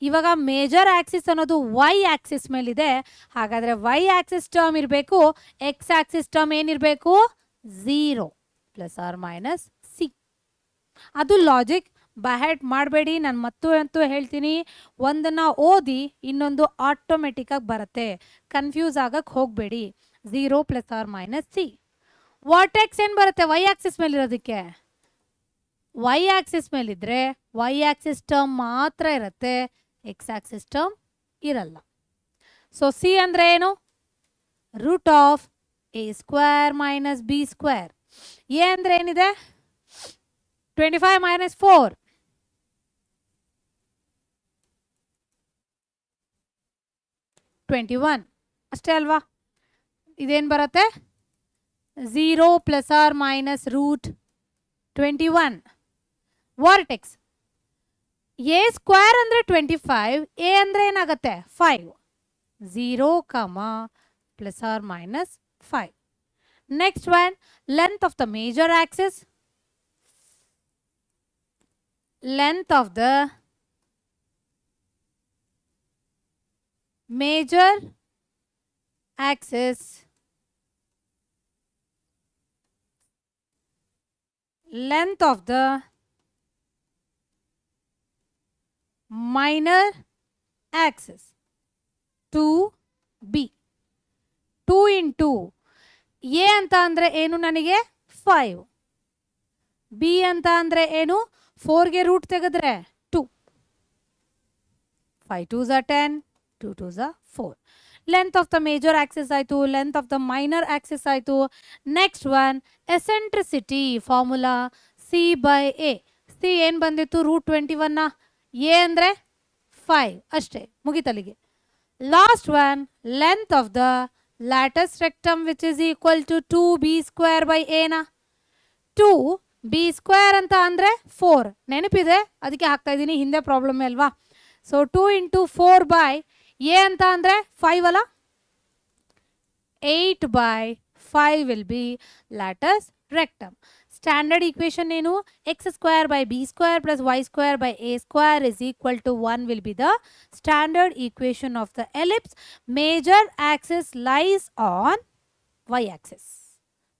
Speaker 1: ಇವಾಗ ಮೇಜರ್ ಆಕ್ಸಿಸ್ ಅನ್ನೋದು ವೈ ಆಕ್ಸಿಸ್ ಮೇಲಿದೆ ಹಾಗಾದ್ರೆ ವೈ ಆಕ್ಸಿಸ್ ಟರ್ಮ್ ಇರಬೇಕು ಎಕ್ಸ್ ಆಕ್ಸಿಸ್ ಟರ್ಮ್ ಏನಿರಬೇಕು 0 ಪ್ಲಸ್ ಆರ್ ಮೈನಸ್ ಸಿ ಅದು ಲಾಜಿಕ್ ಬಹ್ಯಾಟ್ ಮಾಡಬೇಡಿ ನಾನು ಮತ್ತೂ ಹೇಳ್ತೀನಿ ಒಂದನ್ನು ಓದಿ ಇನ್ನೊಂದು ಆಟೋಮೆಟಿಕ್ ಆಗಿ ಬರುತ್ತೆ ಕನ್ಫ್ಯೂಸ್ ಆಗಕ್ಕೆ ಹೋಗಬೇಡಿ 0 plus R minus c vertex ಏನು ಬರುತ್ತೆ ವೈ ಆಕ್ಸಿಸ್ ಮೇಲಿರೋದಕ್ಕೆ ವೈ ಆಕ್ಸಿಸ್ ಮೇಲಿದ್ರೆ ವೈ ಆಕ್ಸಿಸ್ ಟರ್ಮ್ ಮಾತ್ರ ಇರುತ್ತೆ ಎಕ್ಸ್ ಆಕ್ಸಿಸ್ ಟರ್ಮ್ ಇರಲ್ಲ ಸೊ ಸಿ ಅಂದರೆ ಏನು root of a square minus b square a ಅಂದರೆ ಏನಿದೆ 25 ಮೈನಸ್ 4 21 ಅಷ್ಟೇ ಅಲ್ವಾ ಇದೇನು ಬರುತ್ತೆ 0 plus R minus root 21 vertex a square ಅಂದರೆ 25 ಎ ಅಂದರೆ ಏನಾಗುತ್ತೆ 5 0 plus R minus 5 next one length of the major axis length of the major axis length of the minor axis 2b 2 into a ಅಂತ ಅಂದ್ರೆ ಏನು ನನಗೆ 5 b ಅಂತ ಅಂದ್ರೆ ಏನು 4 ಗೆ ರೂಟ್ ತೆಗೆದ್ರೆ 2 5 2s are 10 2 2s are 4 length of the major axis ಆಯಿತು length of the minor axis ಆಯಿತು next one eccentricity formula c by a c ಏನು ಬಂದಿತ್ತು ರೂಟ್ 21 ಎ ಅಂದರೆ 5 ಅಷ್ಟೇ ಮುಗಿತಲಿಗೆ last one length of the latus rectum which is equal to 2b square by ಎನಾ 2b square ಅಂತ ಅಂದರೆ 4 ನೆನಪಿದೆ ಅದಕ್ಕೆ ಹಾಕ್ತಾ ಇದ್ದೀನಿ ಹಿಂದೆ ಪ್ರಾಬ್ಲಮ್ ಅಲ್ವಾ ಸೊ 2 ಇಂಟು 4 ಬೈ ಎ ಅಂತ ಅಂದರೆ 5 ಅಲ್ಲ 8 by 5 will be lattice rectum. Standard equation ಏನು? X square by b square plus y square by a square is equal to 1 will be the standard equation of the ellipse. Major axis lies on y axis.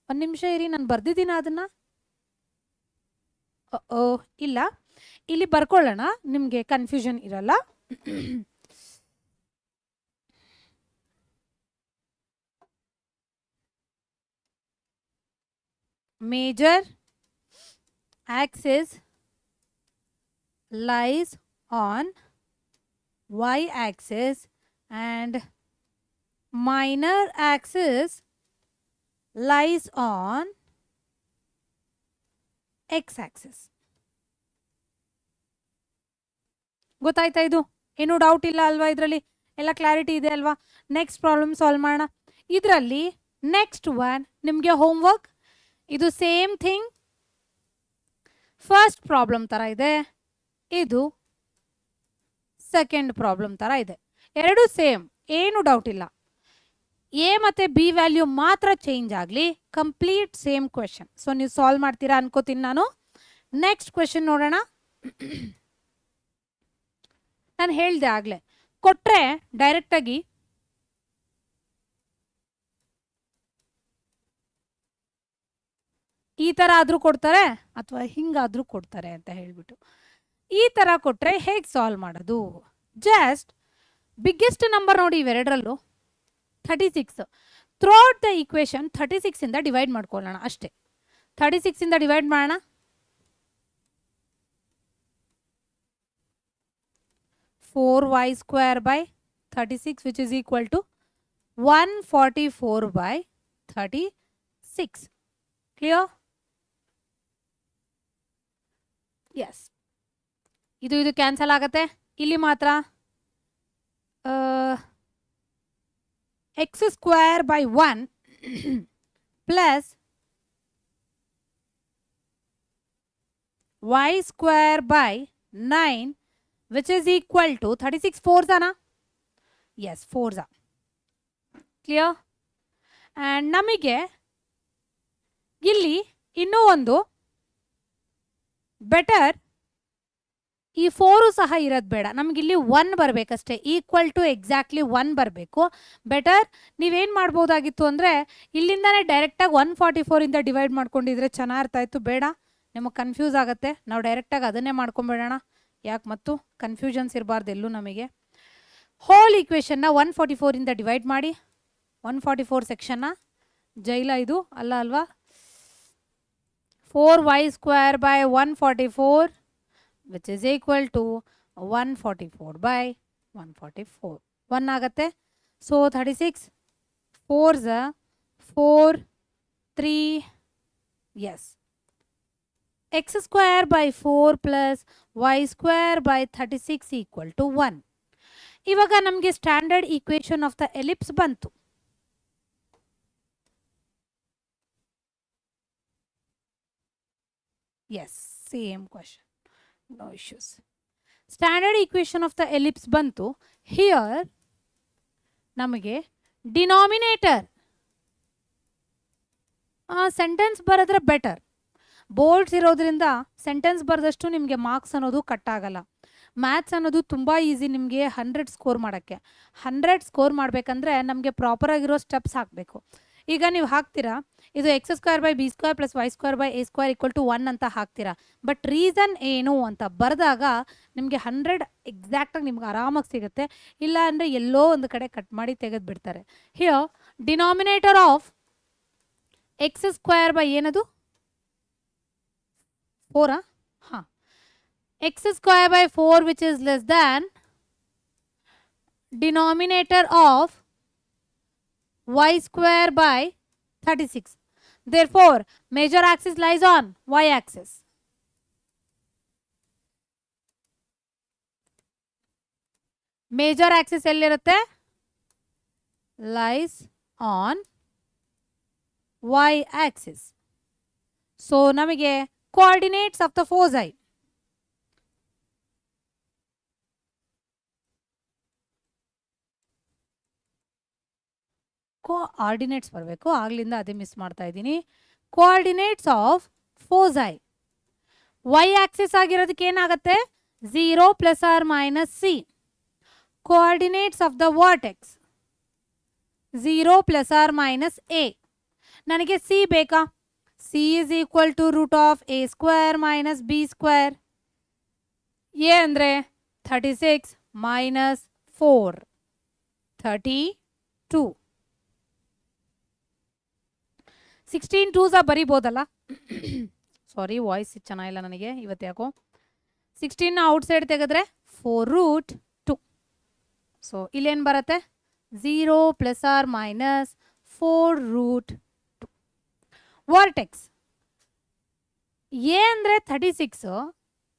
Speaker 1: ಒಂದು ನಿಮಿಷ ಇರಿ, ನಾನು ಬರ್ದಿದ್ದೀನ ಅದನ್ನ? ಇಲ್ಲ, ಇಲ್ಲಿ ಬರ್ಕೊಳ್ಳೋಣ, ನಿಮಗೆ confusion ಇರಲ್ಲ. major axis lies on y axis and minor axis lies on x axis. ಗೊತ್ತಾಯ್ತಾ? ಇದು ಏನು ಡೌಟ್ ಇಲ್ಲ ಅಲ್ವಾ? ಇದರಲ್ಲಿ ಎಲ್ಲ ಕ್ಲಾರಿಟಿ ಇದೆ ಅಲ್ವಾ? ನೆಕ್ಸ್ಟ್ ಪ್ರಾಬ್ಲಮ್ ಸಾಲ್ವ್ ಮಾಡೋಣ. ಇದರಲ್ಲಿ ನೆಕ್ಸ್ಟ್ ಒನ್ ನಿಮಗೆ ಹೋಮ್ವರ್ಕ್. ಇದು ಸೇಮ್ ಥಿಂಗ್, ಫಸ್ಟ್ ಪ್ರಾಬ್ಲಮ್ ಥರ ಇದೆ, ಇದು ಸೆಕೆಂಡ್ ಪ್ರಾಬ್ಲಮ್ ಥರ ಇದೆ. ಎರಡು ಸೇಮ್, ಏನು ಡೌಟ್ ಇಲ್ಲ. ಎ ಮತ್ತು ಬಿ ವ್ಯಾಲ್ಯೂ ಮಾತ್ರ ಚೇಂಜ್ ಆಗಲಿ, ಕಂಪ್ಲೀಟ್ ಸೇಮ್ ಕ್ವೆಶನ್. ಸೊ ನೀವು ಸಾಲ್ವ್ ಮಾಡ್ತೀರಾ ಅನ್ಕೋತೀನಿ ನಾನು. ನೆಕ್ಸ್ಟ್ ಕ್ವೆಶನ್ ನೋಡೋಣ. ನಾನು ಹೇಳಿದೆ ಆಗಲೇ, ಕೊಟ್ಟರೆ ಡೈರೆಕ್ಟಾಗಿ ಈ ಥರ ಆದರೂ ಕೊಡ್ತಾರೆ ಅಥವಾ ಹಿಂಗಾದರೂ ಕೊಡ್ತಾರೆ ಅಂತ ಹೇಳಿಬಿಟ್ಟು. ಈ ಥರ ಕೊಟ್ಟರೆ ಹೇಗೆ ಸಾಲ್ವ್ ಮಾಡೋದು? ಜಸ್ಟ್ ಬಿಗ್ಗೆಸ್ಟ್ ನಂಬರ್ ನೋಡಿ ಇವೆರಡರಲ್ಲೂ 36. ಥ್ರೂಔಟ್ ದ ಈಕ್ವೇಶನ್ 36ಇಂದ ಡಿವೈಡ್ ಮಾಡ್ಕೊಳ್ಳೋಣ ಅಷ್ಟೇ. 36ಇಂದ ಡಿವೈಡ್ ಮಾಡೋಣ. 4y square by 36 which is equal to 144 by 36. Clear? Yes. ಇದು ಕ್ಯಾನ್ಸಲ್ ಆಗುತ್ತೆ. ಇಲ್ಲಿ ಮಾತ್ರ x square by 1 plus y square by 9 which is equal to 36 fours ana? Yes, fours are. Clear? And ನಮಗೆ ಇಲ್ಲಿ ಇನ್ನೂ ಒಂದು ಬೆಟರ್, ಈ 4 ಸಹ ಇರೋದು ಬೇಡ, ನಮಗಿಲ್ಲಿ 1 ಬರಬೇಕಷ್ಟೇ. ಈಕ್ವಲ್ ಟು ಎಕ್ಸಾಕ್ಟ್ಲಿ 1 ಬರಬೇಕು. ಬೆಟರ್ ನೀವೇನು ಮಾಡ್ಬೋದಾಗಿತ್ತು ಅಂದರೆ ಇಲ್ಲಿಂದನೇ ಡೈರೆಕ್ಟಾಗಿ 144ಇಂದ ಡಿವೈಡ್ ಮಾಡ್ಕೊಂಡಿದ್ರೆ ಚೆನ್ನಾಗಿರ್ತಾ ಇತ್ತು. ಬೇಡ, ನಿಮಗೆ ಕನ್ಫ್ಯೂಸ್ ಆಗುತ್ತೆ. ನಾವು ಡೈರೆಕ್ಟಾಗಿ ಅದನ್ನೇ ಮಾಡ್ಕೊಂಬೇಡೋಣ. ಯಾಕೆ ಮತ್ತು ಕನ್ಫ್ಯೂಷನ್ಸ್ ಇರಬಾರ್ದು ಎಲ್ಲೂ ನಮಗೆ. ಹೋಲ್ ಈಕ್ವೇಷನ್ನ 144ಇಂದ ಡಿವೈಡ್ ಮಾಡಿ. 144 ಸೆಕ್ಷನ್ನ ಜೈಲ ಇದು ಅಲ್ಲ ಅಲ್ವಾ? 4y square by 144 which is equal to 144 by 144. 1 ಆಗುತ್ತೆ. So 36 4s 4 3 yes. x square by 4 plus y square by 36 equal to 1. ಇವಾಗ ನಮಗೆ standard equation of the ellipse ಬಂತು. Yes, same question. No issues. Standard equation of the ellipse bantu. Here, ನಮಗೆ denominator sentence ಬರೆದ್ರೆ better. ಬೋಲ್ಡ್ಸ್ ಇರೋದ್ರಿಂದ sentence ಬರೆದಷ್ಟು ನಿಮಗೆ marks ಅನ್ನೋದು cut ಆಗಲ್ಲ. Maths ಅನ್ನೋದು ತುಂಬ ಈಸಿ ನಿಮಗೆ 100 ಸ್ಕೋರ್ ಮಾಡೋಕ್ಕೆ. 100 ಸ್ಕೋರ್ ಮಾಡಬೇಕಂದ್ರೆ ನಮಗೆ ಪ್ರಾಪರಾಗಿರೋ ಸ್ಟೆಪ್ಸ್ ಹಾಕಬೇಕು. ಈಗ ನೀವು ಹಾಕ್ತೀರಾ, ಇದು x square by b square plus y square by a square equal to 1 ಅಂತ ಹಾಕ್ತೀರಾ. ಬಟ್ ರೀಸನ್ ಏನು ಅಂತ ಬರೆದಾಗ ನಿಮಗೆ 100 ಎಕ್ಸಾಕ್ಟಾಗಿ ನಿಮ್ಗೆ ಆರಾಮಾಗಿ ಸಿಗುತ್ತೆ. ಇಲ್ಲ ಅಂದರೆ ಎಲ್ಲೋ ಒಂದು ಕಡೆ ಕಟ್ ಮಾಡಿ ತೆಗೆದು ಬಿಡ್ತಾರೆ. Here denominator of X square by ಏನದು 4 ಹಾಂ, X square by 4 which is less than denominator of y square by 36. Therefore, major axis lies on y axis. Major axis ಎಲ್ಲಿರುತ್ತೆ? Lies on y axis. So, ನಮಗೆ coordinates of the foci. Coordinates ಬರಬೇಕು, ಆಗ್ಲಿಂದ ಅದೇ ಮಿಸ್ ಮಾಡ್ತಾ ಇದ್ದೀನಿ. Coordinates of foci. Y axis ಆಗಿರೋದಕ್ಕೆ ಏನಾಗುತ್ತೆ 0 ± c. Coordinates of the vertex 0 ± a. ನನಗೆ ಸಿ ಬೇಕಾ? C is equal to √a² - b². A ಅಂದರೆ 36 - 4 32. 16 2s ಬರಿಬೋದಲ್ಲ. ಸಾರಿ, ವಾಯ್ಸ್ ಚೆನ್ನಾಗಿಲ್ಲ ನನಗೆ ಇವತ್ತು ಯಾಕೋ. 16ನ ಔಟ್ಸೈಡ್ ತೆಗೆದ್ರೆ 4√2. ಸೊ ಇಲ್ಲೇನು ಬರುತ್ತೆ 0 ± 4√2. ವರ್ಟೆಕ್ಸ್ ಎ ಅಂದರೆ 36,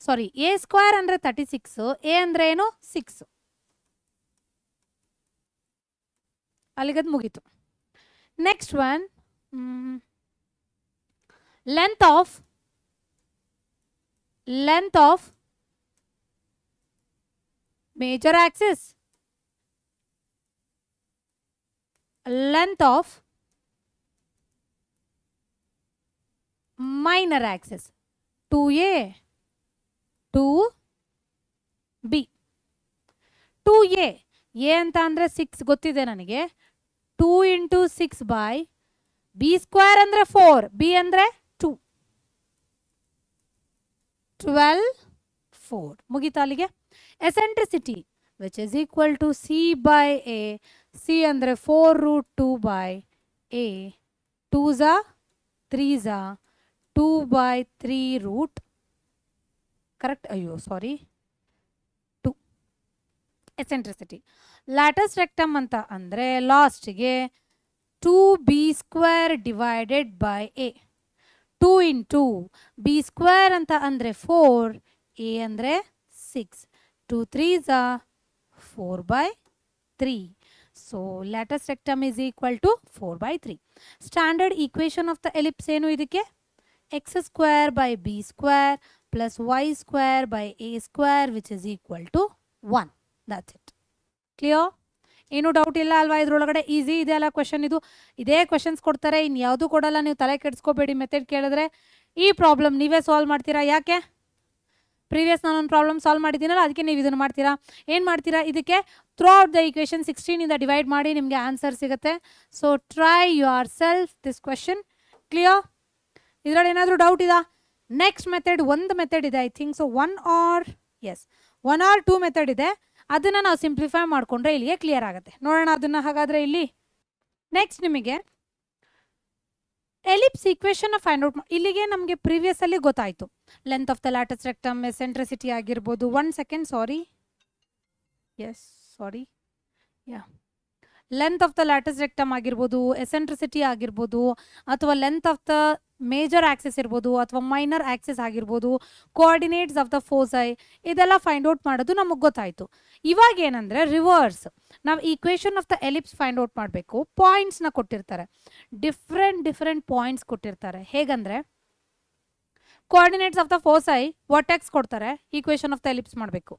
Speaker 1: ಸಾರಿ a² ಅಂದರೆ 36, ಎ ಅಂದರೆ ಏನು 6. ಅಲ್ಲಿಗದು ಮುಗೀತು. Next one, length of major axis, length of minor axis 2a 2b. 2a a ಅಂತ ಅಂದರೆ 6 ಗೊತ್ತಿದೆ ನನಗೆ. 2 × 6 / b² ಅಂದರೆ 4, b ಅಂದರೆ 2, 12 4. ಮುಗೀತಾ ಅಲ್ಲಿಗೆ? Eccentricity which is equal to c/a. c ಅಂದರೆ 4√2/a. 2s 3s 2/3 correct. ಅಯ್ಯೋ ಸಾರಿ 2. ಎಸೆಂಟ್ರಿಸಿಟಿ. ಲ್ಯಾಟಸ್ ರೆಕ್ಟಮ್ ಅಂತ ಅಂದರೆ ಲಾಸ್ಟ್ಗೆ 2b² / a. 2 × b² ಅಂತ ಅಂದರೆ 4, a ಅಂದರೆ 6, 2 3s 4/3. So latus rectum is equal to 4/3. Standard equation of the ellipse ಏನು ಇದಕ್ಕೆ? x² / b² + y² / a² which is equal to 1. That's it. Clear? ಏನು ಡೌಟ್ ಇಲ್ಲ ಅಲ್ವಾ? ಇದ್ರೊಳಗಡೆ ಈಸಿ ಇದೆ ಅಲ್ಲ ಕ್ವೆಶನ್ ಇದು. ಇದೇ ಕ್ವೆಶನ್ಸ್ ಕೊಡ್ತಾರೆ, ಇನ್ಯಾವುದೂ ಕೊಡಲ್ಲ. ನೀವು ತಲೆ ಕೆಡಿಸ್ಕೋಬೇಡಿ. ಮೆಥಡ್ ಕೇಳಿದ್ರೆ ಈ ಪ್ರಾಬ್ಲಮ್ ನೀವೇ ಸಾಲ್ವ್ ಮಾಡ್ತೀರಾ. ಯಾಕೆ? ಪ್ರೀವಿಯಸ್ ನಾನೊಂದು ಪ್ರಾಬ್ಲಮ್ ಸಾಲ್ವ್ ಮಾಡಿದ್ದೀನಲ್ಲ, ಅದಕ್ಕೆ ನೀವು ಇದನ್ನು ಮಾಡ್ತೀರಾ. ಏನು ಮಾಡ್ತೀರಾ? ಇದಕ್ಕೆ through out the equation 16 divide ಮಾಡಿ ನಿಮಗೆ ಆನ್ಸರ್ ಸಿಗುತ್ತೆ. So try your self this question. Clear? ಇದರಲ್ಲಿ ಏನಾದರೂ ಡೌಟ್ ಇದಾ? ನೆಕ್ಸ್ಟ್ ಮೆಥಡ್ ಒಂದು ಮೆಥಡ್ ಇದೆ, I think so 1 or 2 method ಇದೆ. ಅದನ್ನು ನಾವು ಸಿಂಪ್ಲಿಫೈ ಮಾಡಿಕೊಂಡ್ರೆ ಇಲ್ಲಿಗೆ ಕ್ಲಿಯರ್ ಆಗುತ್ತೆ. ನೋಡೋಣ ಅದನ್ನು. ಹಾಗಾದರೆ ಇಲ್ಲಿ ನೆಕ್ಸ್ಟ್ ನಿಮಗೆ ಎಲಿಪ್ಸ್ ಈಕ್ವೇಶನ್ ಫೈಂಡ್ ಔಟ್. ಇಲ್ಲಿಗೆ ನಮಗೆ ಪ್ರೀವಿಯಸ್ ಅಲ್ಲಿ ಗೊತ್ತಾಯಿತು. Length of the latus rectum, eccentricity ಆಗಿರ್ಬೋದು. 1 second, sorry. Length of the latus rectum ಆಗಿರ್ಬೋದು, ಎಸೆಂಟ್ರಿಸಿಟಿ ಆಗಿರ್ಬೋದು, ಅಥವಾ length of the major axis ಇರ್ಬೋದು, ಅಥವಾ ಮೈನರ್ ಆಕ್ಸಿಸ್ ಆಗಿರ್ಬೋದು, ಕೋಆರ್ಡಿನೇಟ್ಸ್ ಆಫ್ ದ ಫೋಸೈ, ಇದೆಲ್ಲ ಫೈಂಡ್ ಔಟ್ ಮಾಡೋದು ನಮಗೆ ಗೊತ್ತಾಯಿತು. ಇವಾಗ ಏನಂದರೆ ರಿವರ್ಸ್, ನಾವು equation of the ellipse find out ಮಾಡಬೇಕು. ಪಾಯಿಂಟ್ಸ್ನ ಕೊಟ್ಟಿರ್ತಾರೆ, ಡಿಫ್ರೆಂಟ್ ಪಾಯಿಂಟ್ಸ್ ಕೊಟ್ಟಿರ್ತಾರೆ. ಹೇಗಂದರೆ coordinates of the foci vertex ಕೊಡ್ತಾರೆ, ಈಕ್ವೇಶನ್ ಆಫ್ ದ ಎಲಿಪ್ಸ್ ಮಾಡಬೇಕು.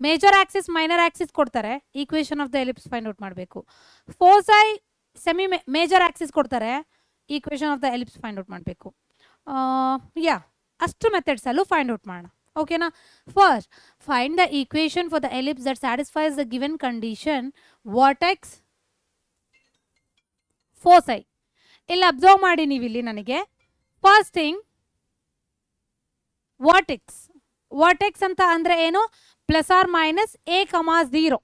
Speaker 1: ಮೇಜರ್ ಆಕ್ಸಿಸ್ ಮೈನರ್ ಆಕ್ಸಿಸ್ ಕೊಡ್ತಾರೆ, equation of the ellipse find out ಮಾಡಬೇಕು. ಫೋಸೈ ಸೆಮಿ ಮೇಜರ್ ಆಕ್ಸಿಸ್ ಕೊಡ್ತಾರೆ, equation of the ellipse find out ಮಾಡಬೇಕು. ಅಷ್ಟು ಮೆಥಡ್ಸಲ್ಲೂ ಫೈಂಡ್ ಔಟ್ ಮಾಡೋಣ. ಓಕೆನಾ? First find the equation for the ellipse that satisfies the given condition vertex ಫೋಸೈ. ಇಲ್ಲಿ observe ಮಾಡಿ ನೀವು ಇಲ್ಲಿ ನನಗೆ ಫಸ್ಟ್ ಥಿಂಗ್ ವರ್ಟೆಕ್ಸ್ ಅಂತ ಅಂದರೆ ಏನು? ±a, 0.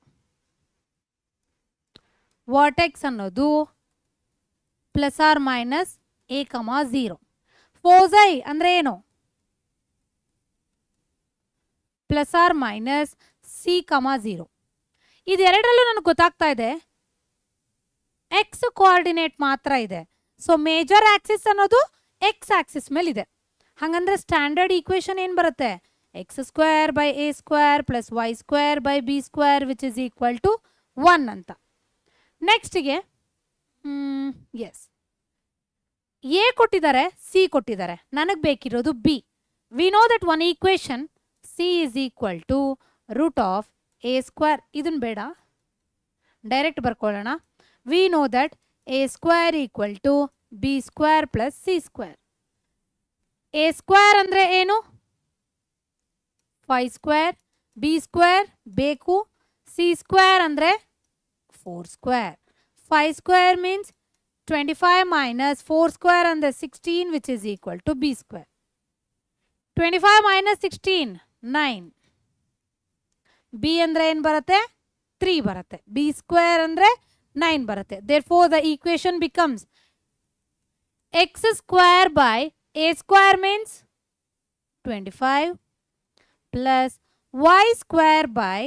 Speaker 1: ವರ್ಟೆಕ್ಸ್ ಅನ್ನೋದು ±a, 0. ಫೋಸೈ ಅಂದರೆ ಏನು? ±c, 0. ಇದೆರಡರಲ್ಲೂ ನನಗೆ ಗೊತ್ತಾಗ್ತಾ ಇದೆ ಎಕ್ಸ್ ಕೋಆರ್ಡಿನೇಟ್ ಮಾತ್ರ ಇದೆ. ಸೊ ಮೇಜರ್ ಆಕ್ಸಿಸ್ ಅನ್ನೋದು ಎಕ್ಸ್ ಆಕ್ಸಿಸ್ ಮೇಲೆ ಇದೆ. ಹಾಗಂದ್ರೆ ಸ್ಟ್ಯಾಂಡರ್ಡ್ ಈಕ್ವೇಶನ್ ಏನು ಬರುತ್ತೆ? x² / a² + y² / b² which is equal to 1 ಅಂತ. ನೆಕ್ಸ್ಟ್ಗೆ ಎ ಕೊಟ್ಟಿದ್ದಾರೆ, ಸಿ ಕೊಟ್ಟಿದ್ದಾರೆ. ನನಗೆ ಬೇಕಿರೋದು b. We know that one equation c is equal to √a². ಇದನ್ನು ಬೇಡ, ಡೈರೆಕ್ಟ್ ಬರ್ಕೊಳ್ಳೋಣ. We know that a² = b² + c². A square ಅಂದರೆ ಏನು? 5 ಸ್ಕ್ವೇರ್. ಬಿ ಸ್ಕ್ವೇರ್ ಬೇಕು. ಸಿ ಸ್ಕ್ವೇರ್ ಅಂದರೆ 4 square. 5 square means 25 minus 4 square and the 16 which is equal to b square. 25 minus 16 9. b andre ಏನು ಬರುತ್ತೆ? 3 ಬರುತ್ತೆ. b square andre 9 ಬರುತ್ತೆ. Therefore the equation becomes x square by a square means 25 plus y square by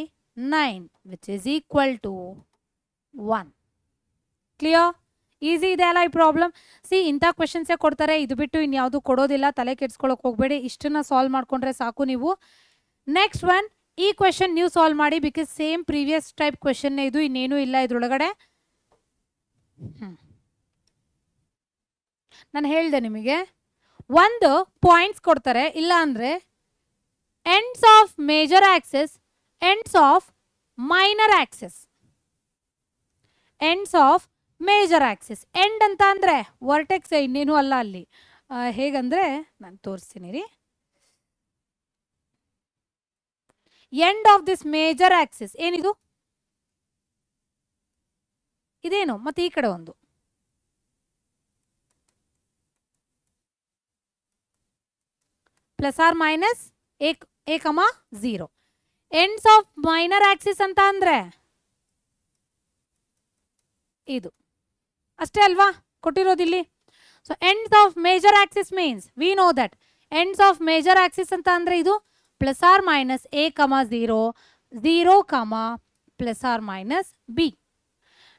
Speaker 1: 9 which is equal to 1. Clear? Easy ಇದೆ ಅಲ್ಲ ಈ problem. C ಇಂಥ ಕ್ವೆಶನ್ಸೇ ಕೊಡ್ತಾರೆ, ಇದು ಬಿಟ್ಟು ಇನ್ಯಾವುದು ಕೊಡೋದಿಲ್ಲ. ತಲೆ ಕೆಡ್ಸ್ಕೊಳಕ್ ಹೋಗ್ಬೇಡಿ, ಇಷ್ಟನ್ನ ಸಾಲ್ವ್ ಮಾಡ್ಕೊಂಡ್ರೆ ಸಾಕು ನೀವು. ನೆಕ್ಸ್ಟ್ ಒನ್, ಈ ಕ್ವೆಶನ್ ನೀವು ಸಾಲ್ವ್ ಮಾಡಿ, ಬಿಕಾಸ್ ಸೇಮ್ ಪ್ರೀವಿಯಸ್ ಟೈಪ್ ಕ್ವೆಶನ್ನೇ ಇದು, ಇನ್ನೇನು ಇಲ್ಲ ಇದ್ರೊಳಗಡೆ. ನಾನು ಹೇಳಿದೆ ನಿಮಗೆ, ಒಂದು ಪಾಯಿಂಟ್ಸ್ ಕೊಡ್ತಾರೆ, ಇಲ್ಲ ಅಂದರೆ ends of major Axis, ends of minor Axis. Ends of major Axis. End ಅಂತ ಅಂದರೆ ವರ್ಟೆಕ್ಸ್, ಇನ್ನೇನು ಅಲ್ಲ ಅಲ್ಲಿ. ಹೇಗಂದರೆ ನಾನು ತೋರಿಸ್ತೀನಿ ರೀ. End of this major Axis ಏನಿದು? ಇದೇನು? ಮತ್ತೆ ಈ ಕಡೆ ಒಂದು ಪ್ಲಸ್ ಆರ್ ಮೈನಸ್ ಎ ಕಮ 0. ಎಂಡ್ಸ್ ಆಫ್ ಮೈನರ್ ಆಕ್ಸಿಸ್ ಅಂತ ಅಂದರೆ ಇದು ಅಷ್ಟೇ ಅಲ್ವಾ ಕೊಟ್ಟಿರೋದಿಲ್ಲಿ. So ends of major axis means we know that ends of major axis ಅಂತ ಅಂದರೆ ಇದು ಪ್ಲಸ್ ಆರ್ ಮೈನಸ್ ಎ ಕಮ 0, 0 comma plus R minus b.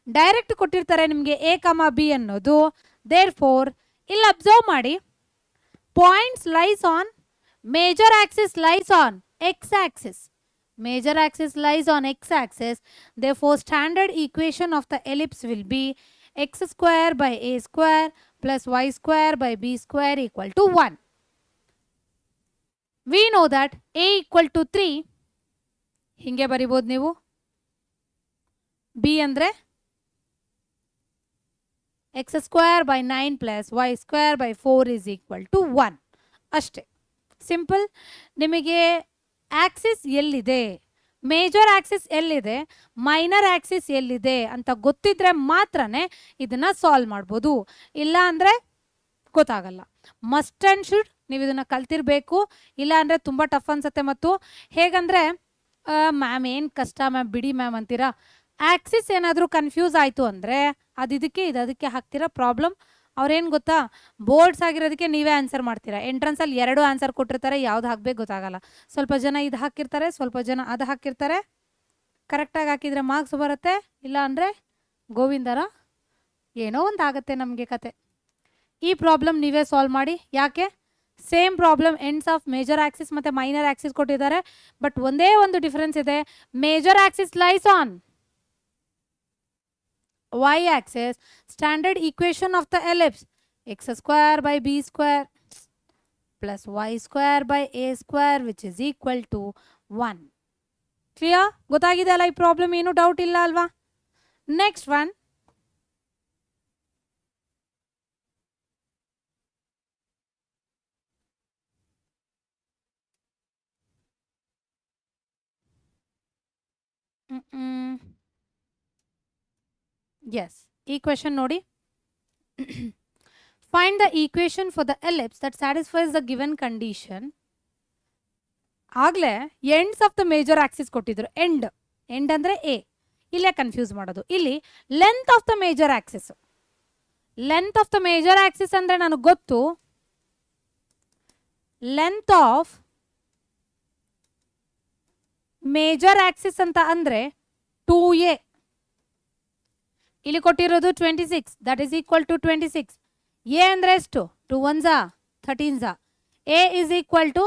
Speaker 1: Direct ಕೊಟ್ಟಿರ್ತಾರೆ ನಿಮಗೆ ಎ ಕಮ ಬಿ ಅನ್ನೋದು. ದೇರ್ ಫೋರ್ ಇಲ್ಲಿ ಅಬ್ಸರ್ವ್ ಮಾಡಿ, points lies on major axis lies on x axis. Major axis lies on x-axis. Therefore, standard equation of the ellipse will be x square by a square plus y square by b square equal to 1. We know that a equal to 3. ಹಿಂಗೆ ಬರಿಬೋದು ನೀವು. b ಅಂದರೆ x square by 9 plus y square by 4 is equal to 1. ಅಷ್ಟೇ simple. ನಿಮಗೆ Axis ಎಲ್ಲಿದೆ, major Axis ಎಲ್ಲಿದೆ, minor Axis ಎಲ್ಲಿದೆ ಅಂತ ಗೊತ್ತಿದ್ರೆ ಮಾತ್ರನೇ ಇದನ್ನ ಸಾಲ್ವ್ ಮಾಡ್ಬೋದು. ಇಲ್ಲ ಅಂದರೆ ಗೊತ್ತಾಗಲ್ಲ. ಮಸ್ಟ್ ಆ್ಯಂಡ್ ಶುಡ್ ನೀವು ಇದನ್ನು ಕಲ್ತಿರ್ಬೇಕು. ಇಲ್ಲ ಅಂದರೆ ತುಂಬ ಟಫ್ ಅನ್ಸುತ್ತೆ. ಮತ್ತು ಹೇಗಂದರೆ ಮ್ಯಾಮ್ ಏನು ಕಷ್ಟ ಮ್ಯಾಮ್ ಬಿಡಿ ಮ್ಯಾಮ್ ಅಂತೀರಾ. ಆಕ್ಸಿಸ್ ಏನಾದರೂ ಕನ್ಫ್ಯೂಸ್ ಆಯಿತು ಅಂದರೆ ಇದಕ್ಕೆ ಅದಕ್ಕೆ ಹಾಕ್ತೀರಾ ಪ್ರಾಬ್ಲಮ್. ಅವ್ರೇನು ಗೊತ್ತಾ, ಬೋರ್ಡ್ಸ್ ಆಗಿರೋದಕ್ಕೆ ನೀವೇ ಆನ್ಸರ್ ಮಾಡ್ತೀರಾ. ಎಂಟ್ರೆನ್ಸಲ್ಲಿ 2 ಆನ್ಸರ್ ಕೊಟ್ಟಿರ್ತಾರೆ, ಯಾವ್ದು ಹಾಕ್ಬೇಕು ಗೊತ್ತಾಗಲ್ಲ. ಸ್ವಲ್ಪ ಜನ ಇದು ಹಾಕಿರ್ತಾರೆ, ಸ್ವಲ್ಪ ಜನ ಅದು ಹಾಕಿರ್ತಾರೆ. ಕರೆಕ್ಟಾಗಿ ಹಾಕಿದರೆ ಮಾರ್ಕ್ಸ್ ಬರುತ್ತೆ, ಇಲ್ಲ ಅಂದರೆ ಗೋವಿಂದರ ಏನೋ ಒಂದು ಆಗುತ್ತೆ ನಮಗೆ ಕತೆ. ಈ ಪ್ರಾಬ್ಲಮ್ ನೀವೇ ಸಾಲ್ವ್ ಮಾಡಿ. ಯಾಕೆ? Same problem ends of major axis ಮತ್ತು ಮೈನರ್ ಆಕ್ಸಿಸ್ ಕೊಟ್ಟಿದ್ದಾರೆ. ಬಟ್ ಒಂದೇ ಒಂದು ಡಿಫರೆನ್ಸ್ ಇದೆ. Major axis lies on y-axis, standard equation of the ellipse x square by b square plus y square by a square which is equal to 1. Clear? ಗೊತ್ತಾಗಿದೆ ಅಲ್ಲ ಈ problem? ಏನು doubt ಇಲ್ಲ ಅಲ್ವಾ? ನೆಕ್ಸ್ಟ್ ಒನ್, yes, ಈ question ನೋಡಿ. Find the equation for the ellipse that satisfies the given condition. ಆಗಲೇ ends of the major Axis ಕೊಟ್ಟಿದ್ರು. ಎಂಡ್ ಅಂದರೆ ಎ. ಇಲ್ಲೇ ಕನ್ಫ್ಯೂಸ್ ಮಾಡೋದು. ಇಲ್ಲಿ length of the major axis. Length of the major Axis ಅಂದರೆ ನನಗೆ ಗೊತ್ತು. ಲೆಂತ್ ಆಫ್ ಮೇಜರ್ ಆಕ್ಸಿಸ್ ಅಂತ ಅಂದರೆ 2a. ಇಲ್ಲಿ ಕೊಟ್ಟಿರೋದು 26, that is equal to 26. A ಅಂದರೆ ಎಷ್ಟು? 2 1s 13s. A is equal to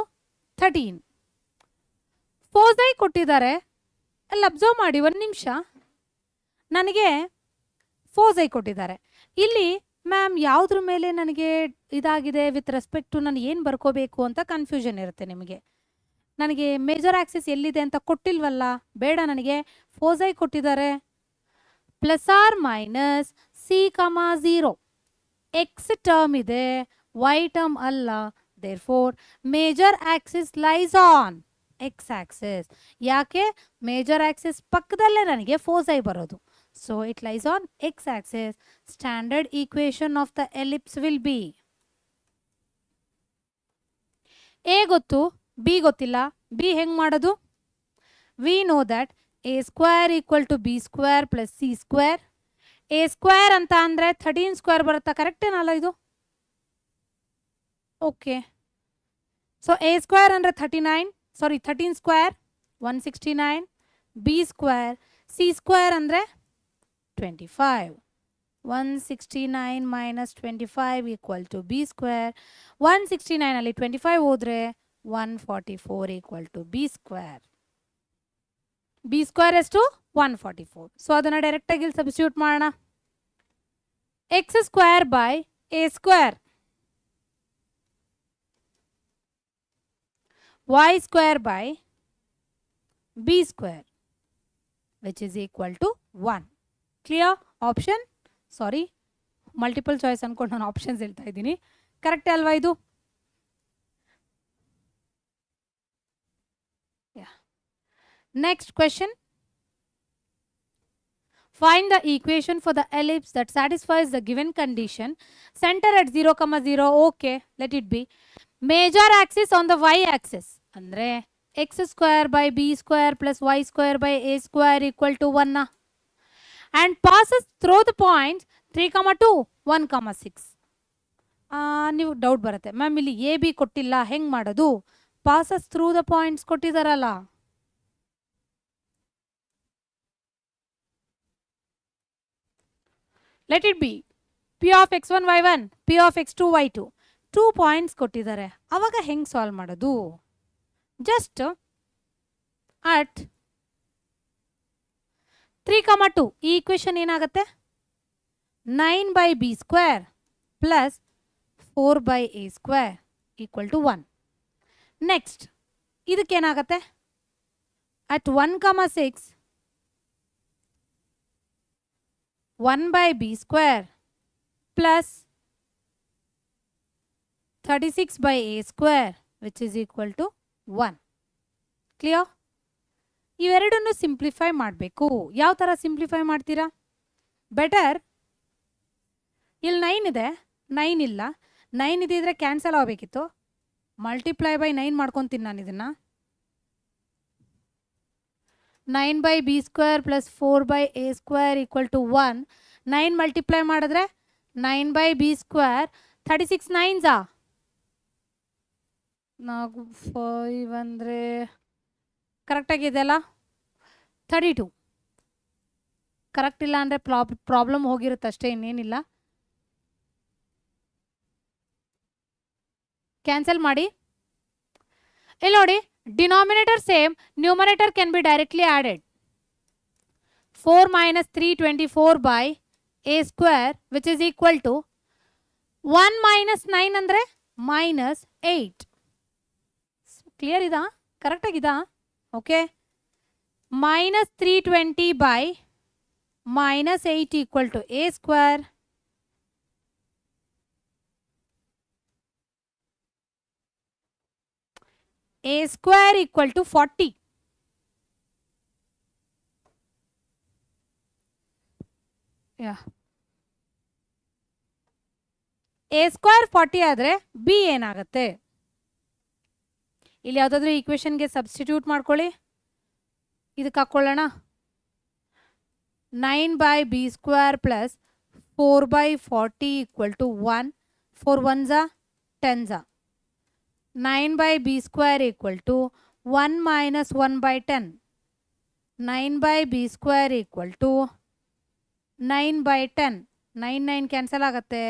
Speaker 1: 13. Foci ಕೊಟ್ಟಿದ್ದಾರೆ. ಅಲ್ಲಿ ಅಬ್ಸರ್ವ್ ಮಾಡಿ ಒಂದು ನಿಮಿಷ. ನನಗೆ ಫೋಸೈ ಕೊಟ್ಟಿದ್ದಾರೆ. ಇಲ್ಲಿ ಮ್ಯಾಮ್ ಯಾವುದ್ರ ಮೇಲೆ ನನಗೆ ಇದಾಗಿದೆ ವಿತ್ ರೆಸ್ಪೆಕ್ಟ್ ಟು ನಾನು ಏನು ಬರ್ಕೋಬೇಕು ಅಂತ ಕನ್ಫ್ಯೂಷನ್ ಇರುತ್ತೆ ನಿಮಗೆ. ನನಗೆ ಮೇಜರ್ ಆಕ್ಸಿಸ್ ಎಲ್ಲಿದೆ ಅಂತ ಕೊಟ್ಟಿಲ್ವಲ್ಲ, ಬೇಡ, ನನಗೆ ಫೋಸೈ ಕೊಟ್ಟಿದ್ದಾರೆ. ಪ್ಲಸ್ ಆರ್ ಮೈನಸ್ ಸಿ ಕಮ 0. ಎಕ್ಸ್ ಟರ್ಮ್ ಇದೆ, ವೈ ಟರ್ಮ್ ಅಲ್ಲ. Therefore, major axis lies on x axis. ಯಾಕೆ ಮೇಜರ್ ಆಕ್ಸಿಸ್ ಪಕ್ಕದಲ್ಲೇ ನನಗೆ ಫೋಸೈ ಬರೋದು. So it lies on x axis. Standard equation of the ellipse will be A ಗೊತ್ತು, B ಗೊತ್ತಿಲ್ಲ. B ಹೆಂಗ್ ಮಾಡೋದು? We know that a square equal to b square plus c square. A square ಅಂತ ಅಂದರೆ 13 square ಬರುತ್ತಾ? Correct ಏನಲ್ಲ ಇದು? Okay. So a square ಅಂದರೆ 13 square 169. b square, c square ಅಂದರೆ 25. 169 minus 25 equal to b square. 169 ಅಲ್ಲಿ 25 ಹೋದ್ರೆ 144 equal to b square. b square ಎಷ್ಟು? 144. ಸೊ ಅದನ್ನು ಡೈರೆಕ್ಟಾಗಿ ಇಲ್ಲಿ ಸಬ್ಸ್ಟಿಟ್ಯೂಟ್ ಮಾಡೋಣ. x square by a square, y square by b square, which is equal to 1. Clear? Option? Sorry, multiple choice ಅನ್ಕೊಂಡು ನಾನು options ಹೇಳ್ತಾ ಇದ್ದೀನಿ. ಕರೆಕ್ಟ್ ಅಲ್ವಾ ಇದು? Next question. Find the equation for the ellipse that satisfies the given condition. Center at 0, 0. Okay, let it be. Major axis on the y axis. Andre x square by b square plus y square by a square equal to 1. And passes through the points 3, 2, 1, 6. ನೀವು doubt ಬರುತ್ತೆ, ma'am ಇಲ್ಲಿ A B ಕೊಟ್ಟಿಲ್ಲ, ಹೆಂಗೆ ಮಾಡೋದು? Passes through the points ಕೊಟ್ಟಿದ್ದಾರಲ್ಲ. Let it be p of x1 y1, p of x2 y2. 2 points ಕೊಟ್ಟಿದ್ದಾರೆ. ಅವಾಗ ಹೆಂಗೆ ಸಾಲ್ವ್ ಮಾಡೋದು? ಜಸ್ಟ್ ಅಟ್ 3, 2 ಈ ಈಕ್ವೇಶನ್ ಏನಾಗುತ್ತೆ? 9 by b square plus 4 by a square equal to 1. Next ಇದಕ್ಕೇನಾಗತ್ತೆ? At 1, 6 1 by b square plus 36 by a square which is equal to 1. Clear? ಇವೆರಡನ್ನು simplify ಮಾಡಬೇಕು. ಯಾವ ಥರ ಸಿಂಪ್ಲಿಫೈ ಮಾಡ್ತೀರಾ? ಬೆಟರ್ ಇಲ್ಲಿ 9 ಇದೆ, 9 ಇಲ್ಲ. 9 ಇದ್ದಿದ್ರೆ ಕ್ಯಾನ್ಸಲ್ ಆಗಬೇಕಿತ್ತು. ಮಲ್ಟಿಪ್ಲೈ ಬೈ 9 ಮಾಡ್ಕೊತೀನಿ ನಾನು ಇದನ್ನು. 9 by b square plus 4 by a square equal to 1. 9 multiply ಮಾಡಿದ್ರೆ 9 by b square 36 9s. 5 ಅಂದರೆ ಕರೆಕ್ಟಾಗಿದೆಯಲ್ಲ? 32. ಕರೆಕ್ಟ್ ಇಲ್ಲ ಅಂದರೆ ಪ್ರಾಬ್ಲಮ್ ಹೋಗಿರುತ್ತೆ ಅಷ್ಟೇ, ಇನ್ನೇನಿಲ್ಲ. ಕ್ಯಾನ್ಸಲ್ ಮಾಡಿ. ಇಲ್ಲಿ ನೋಡಿ, denominator same, numerator can be directly added. 4 minus 324 by a square which is equal to 1 minus 9 ಅಂದರೆ -8. ಕ್ಲಿಯರ್ ಇದಾ? ಕರೆಕ್ಟಾಗಿದಾ? Okay. -320 by -8 equal to a square. A square equal to 40. Yeah. A square 40 ಆದರೆ b ಏನಾಗುತ್ತೆ? ಇಲ್ಲಿ ಯಾವುದಾದ್ರೂ ಈಕ್ವೇಶನ್ಗೆ substitute ಮಾಡ್ಕೊಳ್ಳಿ. ಇದಕ್ಕೆ ಹಾಕ್ಕೊಳ್ಳೋಣ. 9 by b square plus 4 by 40 equal to 1. 4 1s 10s. 9 by b square equal to 1 minus 1 by 10. 9 by b square equal to 9 by 10. 9 9 cancel ಆಗುತ್ತೆ.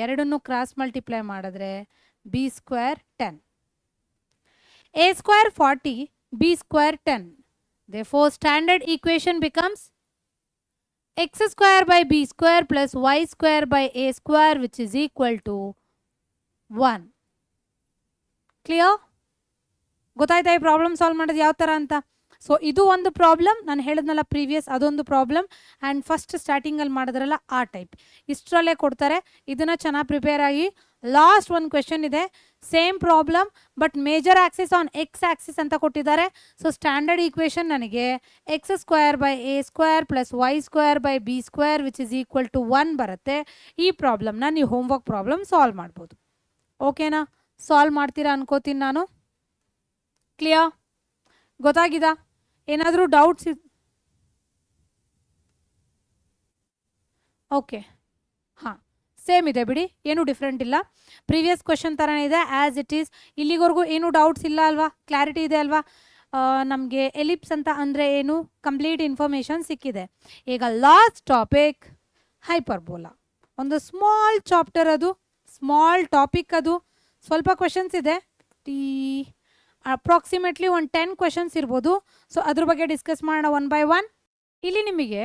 Speaker 1: ಎರಡನ್ನು cross multiply ಮಾಡಿದ್ರೆ b square 10. a square 40, b square 10. Therefore, standard equation becomes x square by b square plus y square by a square which is equal to 1. Clear? ಗೊತ್ತಾಯ್ತಾ ಈ problem solve ಮಾಡೋದು ಯಾವ ಥರ ಅಂತ? So ಇದು ಒಂದು problem, ನಾನು ಹೇಳಿದ್ನಲ್ಲ ಪ್ರೀವಿಯಸ್, ಅದೊಂದು ಪ್ರಾಬ್ಲಮ್. ಆ್ಯಂಡ್ ಫಸ್ಟ್ ಸ್ಟಾರ್ಟಿಂಗಲ್ಲಿ ಮಾಡಿದ್ರಲ್ಲ ಆ ಟೈಪ್, ಇಷ್ಟರಲ್ಲೇ ಕೊಡ್ತಾರೆ. ಇದನ್ನು ಚೆನ್ನಾಗಿ ಪ್ರಿಪೇರ್ ಆಗಿ. ಲಾಸ್ಟ್ ಒಂದು ಕ್ವೆಶನ್ ಇದೆ, same problem but major axis on x axis ಅಂತ ಕೊಟ್ಟಿದ್ದಾರೆ. ಸೊ ಸ್ಟ್ಯಾಂಡರ್ಡ್ ಈಕ್ವೇಷನ್ ನನಗೆ x square by a square plus y square by b square which is equal to 1 ಬರುತ್ತೆ. ಈ ಪ್ರಾಬ್ಲಮ್ನ ನೀವು ಹೋಮ್ವರ್ಕ್ ಪ್ರಾಬ್ಲಮ್ ಸಾಲ್ವ್ ಮಾಡ್ಬೋದು. ಓಕೆನಾ? ಸಾಲ್ವ್ ಮಾಡ್ತೀರಾ ಅನ್ಕೋತೀನಿ ನಾನು. ಕ್ಲಿಯರ್? ಗೊತ್ತಾಗಿದಾ? ಏನಾದರೂ ಡೌಟ್ಸ್? ಓಕೆ, ಹಾಂ, ಸೇಮ್ ಇದೆ ಬಿಡಿ, ಏನೂ ಡಿಫ್ರೆಂಟ್ ಇಲ್ಲ. ಪ್ರೀವಿಯಸ್ ಕ್ವೆಶನ್ ಥರನೇ ಇದೆ ಆ್ಯಸ್ ಇಟ್ ಈಸ್. ಇಲ್ಲಿವರೆಗೂ ಏನೂ ಡೌಟ್ಸ್ ಇಲ್ಲ ಅಲ್ವಾ? ಕ್ಲಾರಿಟಿ ಇದೆ ಅಲ್ವಾ? ನಮಗೆ ಎಲಿಪ್ಸ್ ಅಂತ ಅಂದರೆ ಏನು ಕಂಪ್ಲೀಟ್ ಇನ್ಫಾರ್ಮೇಷನ್ ಸಿಕ್ಕಿದೆ. ಈಗ ಲಾಸ್ಟ್ ಟಾಪಿಕ್ ಹೈಪರ್ಬೋಲಾ. ಒಂದು ಸ್ಮಾಲ್ ಚಾಪ್ಟರ್, ಅದು ಸ್ಮಾಲ್ ಟಾಪಿಕ್, ಅದು ಸ್ವಲ್ಪ ಕ್ವೆಶನ್ಸ್ ಇದೆ. ಅಪ್ರಾಕ್ಸಿಮೇಟ್ಲಿ ಒಂದು 10 ಕ್ವೆಶನ್ಸ್ ಇರ್ಬೋದು. ಸೊ ಅದ್ರ ಬಗ್ಗೆ ಡಿಸ್ಕಸ್ ಮಾಡೋಣ ಒನ್ ಬೈ ಒನ್. ಇಲ್ಲಿ ನಿಮಗೆ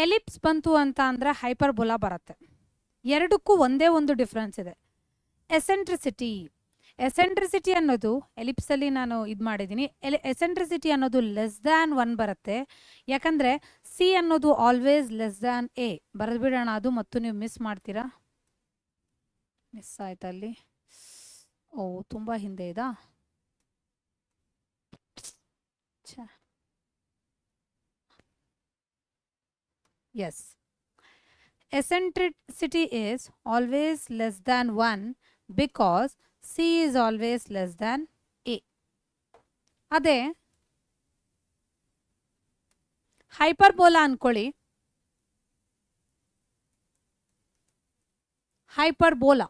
Speaker 1: ಎಲಿಪ್ಸ್ ಬಂತು ಅಂತ ಅಂದರೆ ಹೈಪರ್ಬೋಲಾ ಬರುತ್ತೆ. ಎರಡಕ್ಕೂ ಒಂದೇ ಒಂದು ಡಿಫ್ರೆನ್ಸ್ ಇದೆ, ಎಸೆಂಟ್ರಿಸಿಟಿ. ಎಸೆಂಟ್ರಿಸಿಟಿ ಅನ್ನೋದು ಎಲಿಪ್ಸಲ್ಲಿ ನಾನು ಇದು ಮಾಡಿದ್ದೀನಿ. ಎಸೆಂಟ್ರಿಸಿಟಿ ಅನ್ನೋದು ಲೆಸ್ ದ್ಯಾನ್ 1 ಬರುತ್ತೆ. ಯಾಕಂದರೆ ಸಿ ಅನ್ನೋದು ಆಲ್ವೇಸ್ ಲೆಸ್ ದ್ಯಾನ್ ಎ. ಬರೆದ್ಬಿಡೋಣ ಅದು, ಮತ್ತು ನೀವು ಮಿಸ್ ಮಾಡ್ತೀರಾ. ಮಿಸ್ ಆಯ್ತಲ್ಲಿ. ಓ, ತುಂಬ ಹಿಂದೆ ಇದಾ? Yes. Eccentricity is always less than 1 because C is always less than A. ಅದೇ ಹೈಪರ್ಬೋಲಾ ಅನ್ಕೊಳ್ಳಿ. ಹೈಪರ್ಬೋಲಾ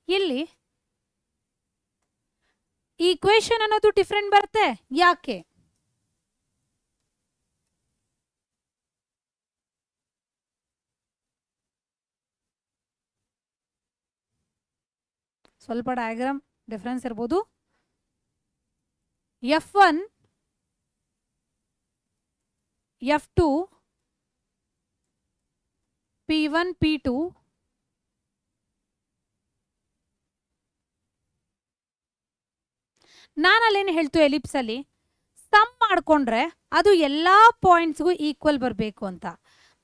Speaker 1: ಇಲ್ಲಿ ಈಕ್ವೇಶನ್ ಅನ್ನೋದು ಡಿಫ್ರೆಂಟ್ ಬರುತ್ತೆ. ಯಾಕೆ? ಸ್ವಲ್ಪ ಡಯಾಗ್ರಾಮ್ ಡಿಫ್ರೆನ್ಸ್ ಇರ್ಬೋದು. F1 F2 P1 P2 ನಾನಲ್ಲೇನು ಹೇಳ್ತು ಎಲಿಪ್ಸಲ್ಲಿ ಸಮ್ ಮಾಡಿಕೊಂಡ್ರೆ ಅದು ಎಲ್ಲ ಪಾಯಿಂಟ್ಸ್ಗೂ ಈಕ್ವಲ್ ಬರಬೇಕು ಅಂತ.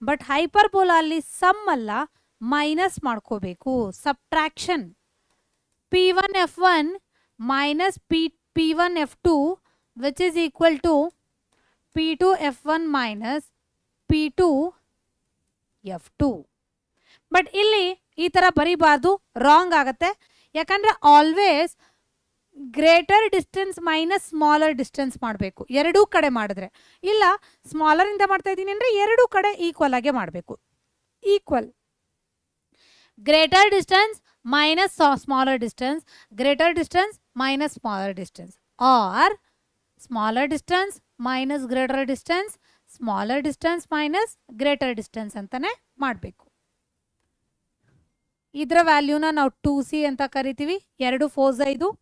Speaker 1: ಬಟ್ ಹೈಪರ್ಬೋಲಾ ಅಲ್ಲಿ ಸಮ್ ಅಲ್ಲ, ಮೈನಸ್ ಮಾಡ್ಕೋಬೇಕು, subtraction. P1 F1 minus P1 F2 which is equal to P2 F1 minus P2 F2. But ಇಲ್ಲಿ ಈ ಥರ ಬರೀಬಾರ್ದು, ರಾಂಗ್ ಆಗುತ್ತೆ. ಯಾಕಂದರೆ always greater distance minus smaller distance ಮಾಡಬೇಕು, ಎರಡೂ ಕಡೆ ಮಾಡಿದ್ರೆ. ಇಲ್ಲ ಸ್ಮಾಲರಿಂದ ಮಾಡ್ತಾ ಇದ್ದೀನಿ ಅಂದರೆ ಎರಡೂ ಕಡೆ ಈಕ್ವಲ್ ಆಗೇ ಮಾಡಬೇಕು. Equal, greater distance minus smaller distance, greater distance minus smaller distance, or smaller distance minus greater distance, smaller distance minus greater distance ಅಂತಾನೆ ಮಾಡಬೇಕು. ಇದರ ವ್ಯಾಲ್ಯೂನ ನಾವು 2c ಅಂತ ಕರಿತೀವಿ. 2 4 5.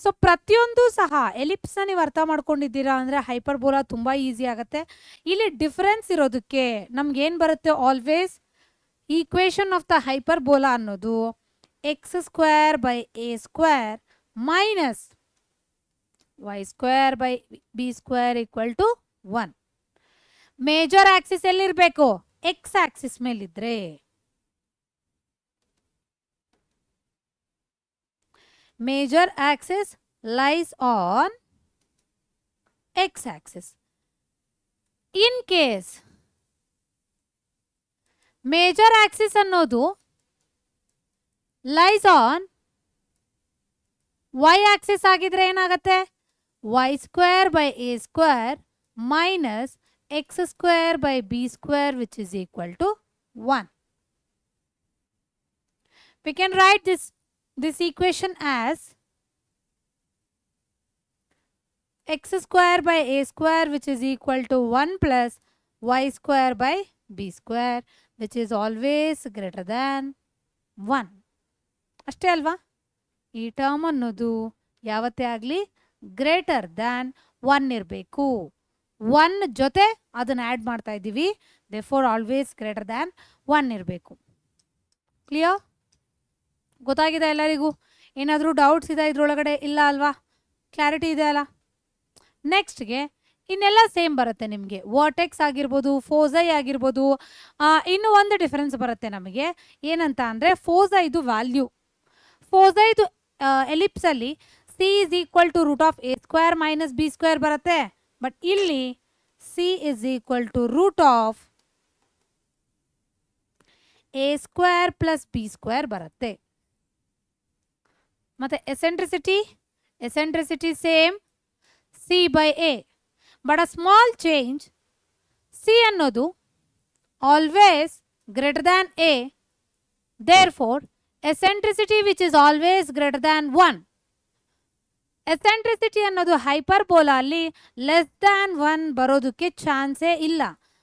Speaker 1: ಸೊ ಪ್ರತಿಯೊಂದು ಸಹ ಎಲಿಪ್ಸ್ನ ನೀವು ಅರ್ಥ ಮಾಡ್ಕೊಂಡಿದ್ದೀರಾ ಅಂದರೆ ಹೈಪರ್ಬೋಲಾ ತುಂಬ ಈಸಿ ಆಗುತ್ತೆ. ಇಲ್ಲಿ ಡಿಫ್ರೆನ್ಸ್ ಇರೋದಕ್ಕೆ ನಮ್ಗೇನು ಬರುತ್ತೆ, always equation of the hyperbola ಅನ್ನೋದು x square by a square minus y square by b square equal to 1. Major axis ಎಲ್ಲಿರಬೇಕು? x ಆಕ್ಸಿಸ್ ಮೇಲಿದ್ರೆ. Major axis lies on x axis. In case major axis ಅನ್ನೋದು lies on y axis ಆಗಿದ್ರೆ ಏನಾಗುತ್ತೆ? y square by a square minus x square by b square which is equal to 1. We can write this equation as x square by a square which is equal to 1 plus y square by b square which is always greater than 1. ಅಷ್ಟೇ ಅಲ್ವಾ? ಈ term ಅನ್ನೋದು ಯಾವತ್ತೇ ಆಗಲಿ greater than 1 ಇರಬೇಕು. 1 ಜೊತೆ ಅದನ್ನು add ಮಾಡ್ತಾ ಇದ್ದೀವಿ, ದೇರ್ಫೋರ್ ಆಲ್ವೇಸ್ ಗ್ರೇಟರ್ ದ್ಯಾನ್ 1 ಇರಬೇಕು. ಕ್ಲಿಯರ್? ಗೊತ್ತಾಗಿದೆ ಎಲ್ಲರಿಗೂ? ಏನಾದರೂ ಡೌಟ್ಸ್ ಇದೆ ಇದರೊಳಗಡೆ? ಇಲ್ಲ ಅಲ್ವಾ? ಕ್ಲಾರಿಟಿ ಇದೆ ಅಲ್ಲ? ನೆಕ್ಸ್ಟ್ಗೆ ಇನ್ನೆಲ್ಲ ಸೇಮ್ ಬರುತ್ತೆ ನಿಮಗೆ. ವರ್ಟೆಕ್ಸ್ ಆಗಿರ್ಬೋದು, ಫೋಸೈ ಆಗಿರ್ಬೋದು. ಇನ್ನು ಒಂದು ಡಿಫರೆನ್ಸ್ ಬರುತ್ತೆ ನಮಗೆ. ಏನಂತ ಅಂದರೆ ಫೋಸೈದು ವ್ಯಾಲ್ಯೂ, ಫೋಸೈದು ಎಲಿಪ್ಸಲ್ಲಿ c is equal to root of a square minus b square ಬರುತ್ತೆ. ಬಟ್ ಇಲ್ಲಿ c is equal to root of a square plus b square ಬರುತ್ತೆ. ಮತ್ತು eccentricity same c by a. But a small change, c ಅನ್ನೋದು always greater than a, therefore eccentricity which is always greater than 1. ಎಸೆಂಟ್ರಿಸಿಟಿ ಅನ್ನೋದು hyperbola ಅಲ್ಲಿ less than 1 ಬರೋದಕ್ಕೆ ಚಾನ್ಸೇ ಇಲ್ಲ.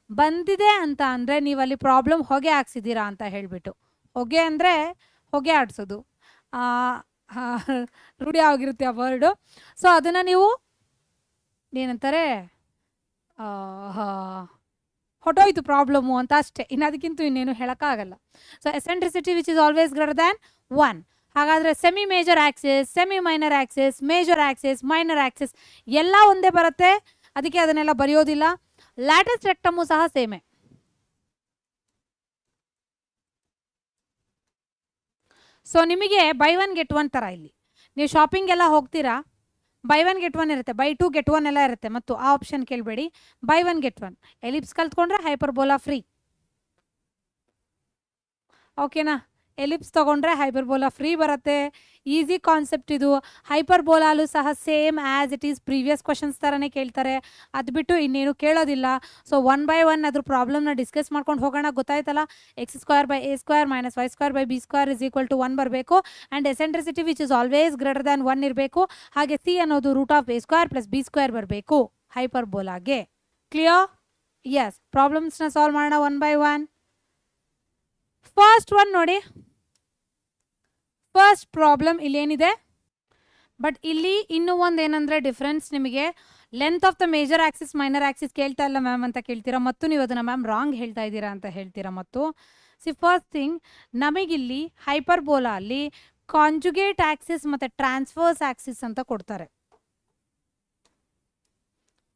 Speaker 1: ಬಂದಿದೆ ಅಂತ ಅಂದರೆ ನೀವು ಅಲ್ಲಿ ಪ್ರಾಬ್ಲಮ್ ಹೊಗೆ ಹಾಕ್ಸಿದ್ದೀರಾ ಅಂತ ಹೇಳಿಬಿಟ್ಟು. ಹೊಗೆ ಅಂದರೆ ಹೊಗೆ ಆಡಿಸೋದು, ರೂಢಿ ಆಗಿರುತ್ತೆ ಆ ವರ್ಡು. ಸೊ ಅದನ್ನು ನೀವು ಏನಂತಾರೆ, ಹೊಟ್ಟೋಯ್ತು ಪ್ರಾಬ್ಲಮ್ಮು ಅಂತ ಅಷ್ಟೇ, ಇನ್ನು ಅದಕ್ಕಿಂತ ಇನ್ನೇನು ಹೇಳೋಕ್ಕಾಗಲ್ಲ. So eccentricity which is always greater than 1. ಹಾಗಾದರೆ semi major axis, semi minor axis, major axis, minor axis ಎಲ್ಲ ಒಂದೇ ಬರುತ್ತೆ. ಅದಕ್ಕೆ ಅದನ್ನೆಲ್ಲ ಬರೆಯೋದಿಲ್ಲ. ಲ್ಯಾಟಿಸ್ ರೆಕ್ಟಮು ಸಹ ಸೇಮೆ. ಸೊ ನಿಮಗೆ ಬೈ 1 ಗೆಟ್ 1 ಥರ ಇಲ್ಲಿ ನೀವು ಶಾಪಿಂಗ್ ಎಲ್ಲ ಹೋಗ್ತೀರಾ, ಬೈ 1 ಗೆಟ್ 1 ಇರುತ್ತೆ, ಬೈ 2 ಗೆಟ್ 1 ಎಲ್ಲ ಇರುತ್ತೆ. ಮತ್ತು ಆ ಆಪ್ಷನ್ ಕೇಳಬೇಡಿ, ಬೈ 1 ಗೆಟ್ 1. ಎಲಿಪ್ಸ್ ಕಲ್ತ್ಕೊಂಡ್ರೆ ಹೈಪರ್ಬೋಲಾ ಫ್ರೀ. ಓಕೆನಾ? ಎಲಿಪ್ಸ್ ತೊಗೊಂಡ್ರೆ ಹೈಪರ್ಬೋಲಾ ಫ್ರೀ ಬರುತ್ತೆ. ಈಸಿ ಕಾನ್ಸೆಪ್ಟ್ ಇದು. ಹೈಪರ್ಬೋಲಾಲು ಸಹ same as it is previous questions ಥರನೇ ಕೇಳ್ತಾರೆ. ಅದು ಬಿಟ್ಟು ಇನ್ನೇನು ಕೇಳೋದಿಲ್ಲ. ಸೊ 1 ಬೈ 1 ಅದ್ರ ಪ್ರಾಬ್ಲಮ್ನ ಡಿಸ್ಕಸ್ ಮಾಡ್ಕೊಂಡು ಹೋಗೋಣ. ಗೊತ್ತಾಯ್ತಲ್ಲ? X square by a square minus y square by b square is equal to 1 ಬರಬೇಕು. And ಎಸೆಂಟ್ರಿಸಿಟಿ which is always greater than 1 ಇರಬೇಕು. ಹಾಗೆ ಸಿ ಅನ್ನೋದು root of a square plus b square ಬರಬೇಕು ಹೈಪರ್ಬೋಲಾಗೆ. Clear? S. ಪ್ರಾಬ್ಲಮ್ಸ್ನ solve ಮಾಡೋಣ 1 by 1. First one ನೋಡಿ, first problem ಇಲ್ಲಿ ಏನಿದೆ. But ಇಲ್ಲಿ ಇನ್ನೂ ಒಂದು ಏನಂದರೆ ಡಿಫ್ರೆನ್ಸ್ ನಿಮಗೆ, length of the major axis minor Axis ಕೇಳ್ತಾ ಇಲ್ಲ ಮ್ಯಾಮ್ ಅಂತ ಕೇಳ್ತೀರಾ, ಮತ್ತು ನೀವು ಅದನ್ನು ಮ್ಯಾಮ್ ರಾಂಗ್ ಹೇಳ್ತಾ ಇದ್ದೀರಾ ಅಂತ ಹೇಳ್ತೀರಾ. ಮತ್ತು ಫಸ್ಟ್ ಥಿಂಗ್, ನಮಗಿಲ್ಲಿ ಹೈಪರ್ಬೋಲಾ ಅಲ್ಲಿ ಕಾಂಜುಗೇಟ್ ಆಕ್ಸಿಸ್ ಮತ್ತು ಟ್ರಾನ್ಸ್ಫರ್ಸ್ ಆಕ್ಸಿಸ್ ಅಂತ ಕೊಡ್ತಾರೆ.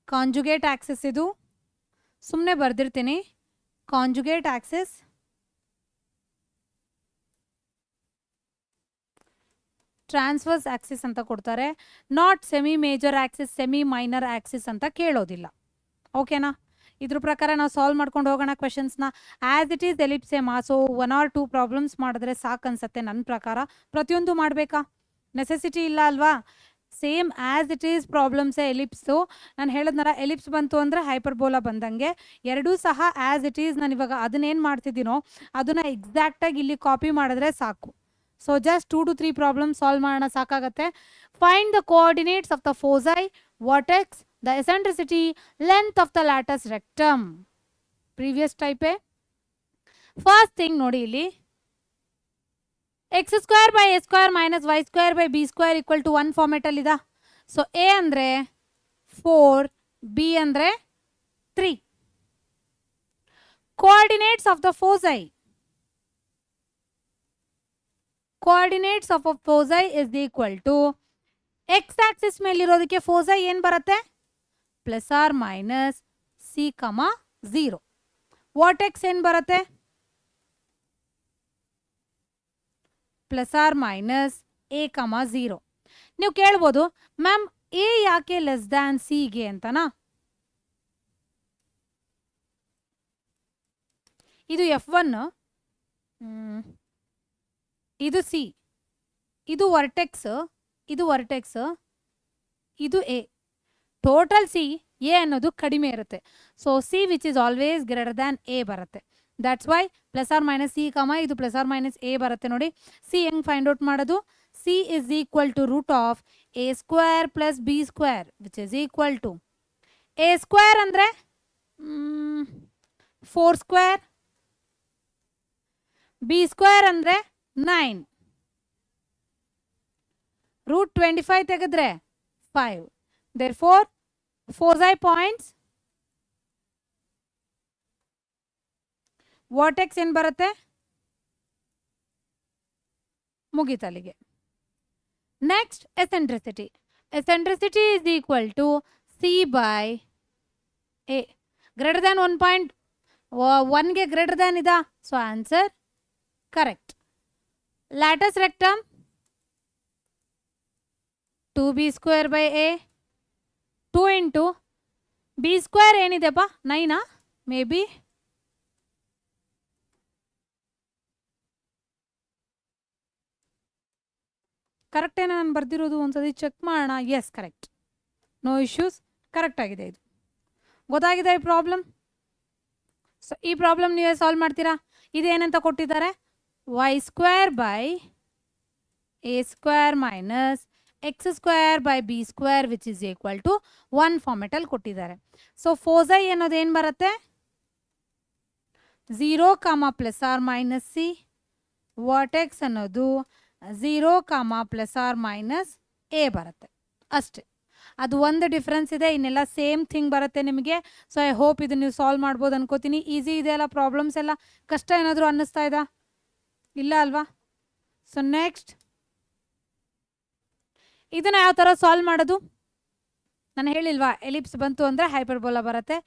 Speaker 1: ಕಾಂಜುಗೇಟ್ ಆಕ್ಸಿಸ್ ಇದು ಸುಮ್ಮನೆ ಬರೆದಿರ್ತೀನಿ, ಕಾಂಜುಗೇಟ್ ಆಕ್ಸಿಸ್, ಟ್ರಾನ್ಸ್ಫರ್ಸ್ ಆಕ್ಸಿಸ್ ಅಂತ ಕೊಡ್ತಾರೆ. Not semi major axis, semi minor axis ಅಂತ ಕೇಳೋದಿಲ್ಲ. ಓಕೆನಾ? ಇದ್ರ ಪ್ರಕಾರ ನಾವು ಸಾಲ್ವ್ ಮಾಡ್ಕೊಂಡು ಹೋಗೋಣ ಕ್ವೆಶನ್ಸ್ನ. As it is ellipse so 1 or 2 problems ಮಾಡಿದ್ರೆ ಸಾಕು ಅನ್ಸುತ್ತೆ ನನ್ನ ಪ್ರಕಾರ. ಪ್ರತಿಯೊಂದು ಮಾಡಬೇಕಾ? ನೆಸೆಸಿಟಿ ಇಲ್ಲ ಅಲ್ವಾ? ಸೇಮ್ ಆ್ಯಸ್ ಇಟ್ ಈಸ್ ಪ್ರಾಬ್ಲಮ್ಸೇ ಎಲಿಪ್ಸು. ನಾನು ಹೇಳಿದ್ನಾರ ಎಲಿಪ್ಸ್ ಬಂತು ಅಂದರೆ ಹೈಪರ್ಬೋಲಾ ಬಂದಂಗೆ. ಎರಡೂ ಸಹ ಆ್ಯಸ್ ಇಟ್ ಈಸ್. ನಾನು ಇವಾಗ ಅದನ್ನೇನು ಮಾಡ್ತಿದ್ದೀನೋ ಅದನ್ನು ಎಕ್ಸಾಕ್ಟಾಗಿ ಇಲ್ಲಿ ಕಾಪಿ ಮಾಡಿದ್ರೆ ಸಾಕು. So just 2 to 3 problems solve ಮಾಡೋಣ, ಸಾಕಾಗತ್ತೆ. Find the coordinates of the foci, vertex, the eccentricity, length of the latus rectum. Previous ಟೈಪೇ. ಫಸ್ಟ್ ಥಿಂಗ್ ನೋಡಿ, ಇಲ್ಲಿ x square by a square minus y square by b square equal to 1 ಫಾರ್ಮೆಟಲ್ಲಿದೆ. So a ಅಂದರೆ 4, b ಅಂದರೆ 3. Coordinates of the foci, coordinates of a foci is equal to x axis ಮೇಲಿರೋದಕ್ಕೆ ಫೋಸೈ ಏನು ಬರುತ್ತೆ? Plus R minus c ಕಮ 0. Vertex ಏನು ಬರುತ್ತೆ? Plus R minus A ಕಮ 0. ನೀವು ಕೇಳ್ಬೋದು, ಮ್ಯಾಮ್ ಎ ಯಾಕೆ ಲೆಸ್ ದ್ಯಾನ್ ಸಿಗೆ ಅಂತನಾ? ಇದು F1, ಇದು ಸಿ, ಇದು ವರ್ಟೆಕ್ಸ್, ಇದು ವರ್ಟೆಕ್ಸ್, ಇದು ಎ. ಟೋಟಲ್ ಸಿ ಎ ಅನ್ನೋದು ಕಡಿಮೆ ಇರುತ್ತೆ. So c which is always greater than a ಬರುತ್ತೆ. That's why plus R minus c comma ಇದು ಪ್ಲಸ್ ಆರ್ ಮೈನಸ್ ಎ ಬರುತ್ತೆ. ನೋಡಿ ಸಿ ಹೆಂಗೆ ಫೈಂಡ್ ಔಟ್ ಮಾಡೋದು? C is equal to root of a square plus b square which is equal to a square ಅಂದರೆ 4 square, b square ಅಂದರೆ 9, root 25 ತೆಗೆದ್ರೆ 5. Therefore, foci points, vertex ಏನು ಬರುತ್ತೆ? ಮುಗಿತಲ್ಲಿಗೆ. Next eccentricity. Eccentricity is equal to c by a greater than 1.1ಗೆ greater than ಇದಾ, so answer correct. Latus rectum 2b² a 2 into b² ಏನಿದೆಪ್ಪ 9 may be ಕರೆಕ್ಟೇನ ನಾನು ಬರ್ದಿರೋದು, ಒಂದ್ಸತಿ ಚೆಕ್ ಮಾಡೋಣ. Yes correct, no issues, correct ಆಗಿದೆ. ಇದು ಗೊತ್ತಾಗಿದೆ ಈ ಪ್ರಾಬ್ಲಮ್. ಸೊ ಈ ಪ್ರಾಬ್ಲಮ್ ನೀವೇ ಸಾಲ್ವ್ ಮಾಡ್ತೀರಾ. ಇದೇನಂತ ಕೊಟ್ಟಿದ್ದಾರೆ, y² a² minus x² b² which is equal to 1 ಫಾರ್ಮೆಟಲ್ಲಿ ಕೊಟ್ಟಿದ್ದಾರೆ. ಸೊ ಫೋಸೈ ಅನ್ನೋದು ಏನು ಬರುತ್ತೆ, 0, +r - c. ವರ್ಟೆಕ್ಸ್ ಅನ್ನೋದು 0, +r - a ಬರುತ್ತೆ ಅಷ್ಟೇ. ಅದು ಒಂದು ಡಿಫ್ರೆನ್ಸ್ ಇದೆ, ಇನ್ನೆಲ್ಲ ಸೇಮ್ ಥಿಂಗ್ ಬರುತ್ತೆ ನಿಮಗೆ. ಸೊ ಐ ಹೋಪ್ ಇದು ನೀವು ಸಾಲ್ವ್ ಮಾಡ್ಬೋದು ಅನ್ಕೋತೀನಿ. ಈಸಿ ಇದೆ ಅಲ್ಲ ಪ್ರಾಬ್ಲಮ್ಸ್ ಎಲ್ಲ, ಕಷ್ಟ ಏನಾದರೂ ಅನ್ನಿಸ್ತಾ ಇದ್ದಾ? ಇಲ್ಲ ಅಲ್ವಾ? ಸೊ ನೆಕ್ಸ್ಟ್ ಇದನ್ನ ಯಾವ ಥರ ಸಾಲ್ವ್ ಮಾಡೋದು ನಾನು ಹೇಳಿಲ್ವಾ, ಎಲಿಪ್ಸ್ ಬಂತು ಅಂದರೆ ಹೈಪರ್ಬೋಲಾ ಬರುತ್ತೆ.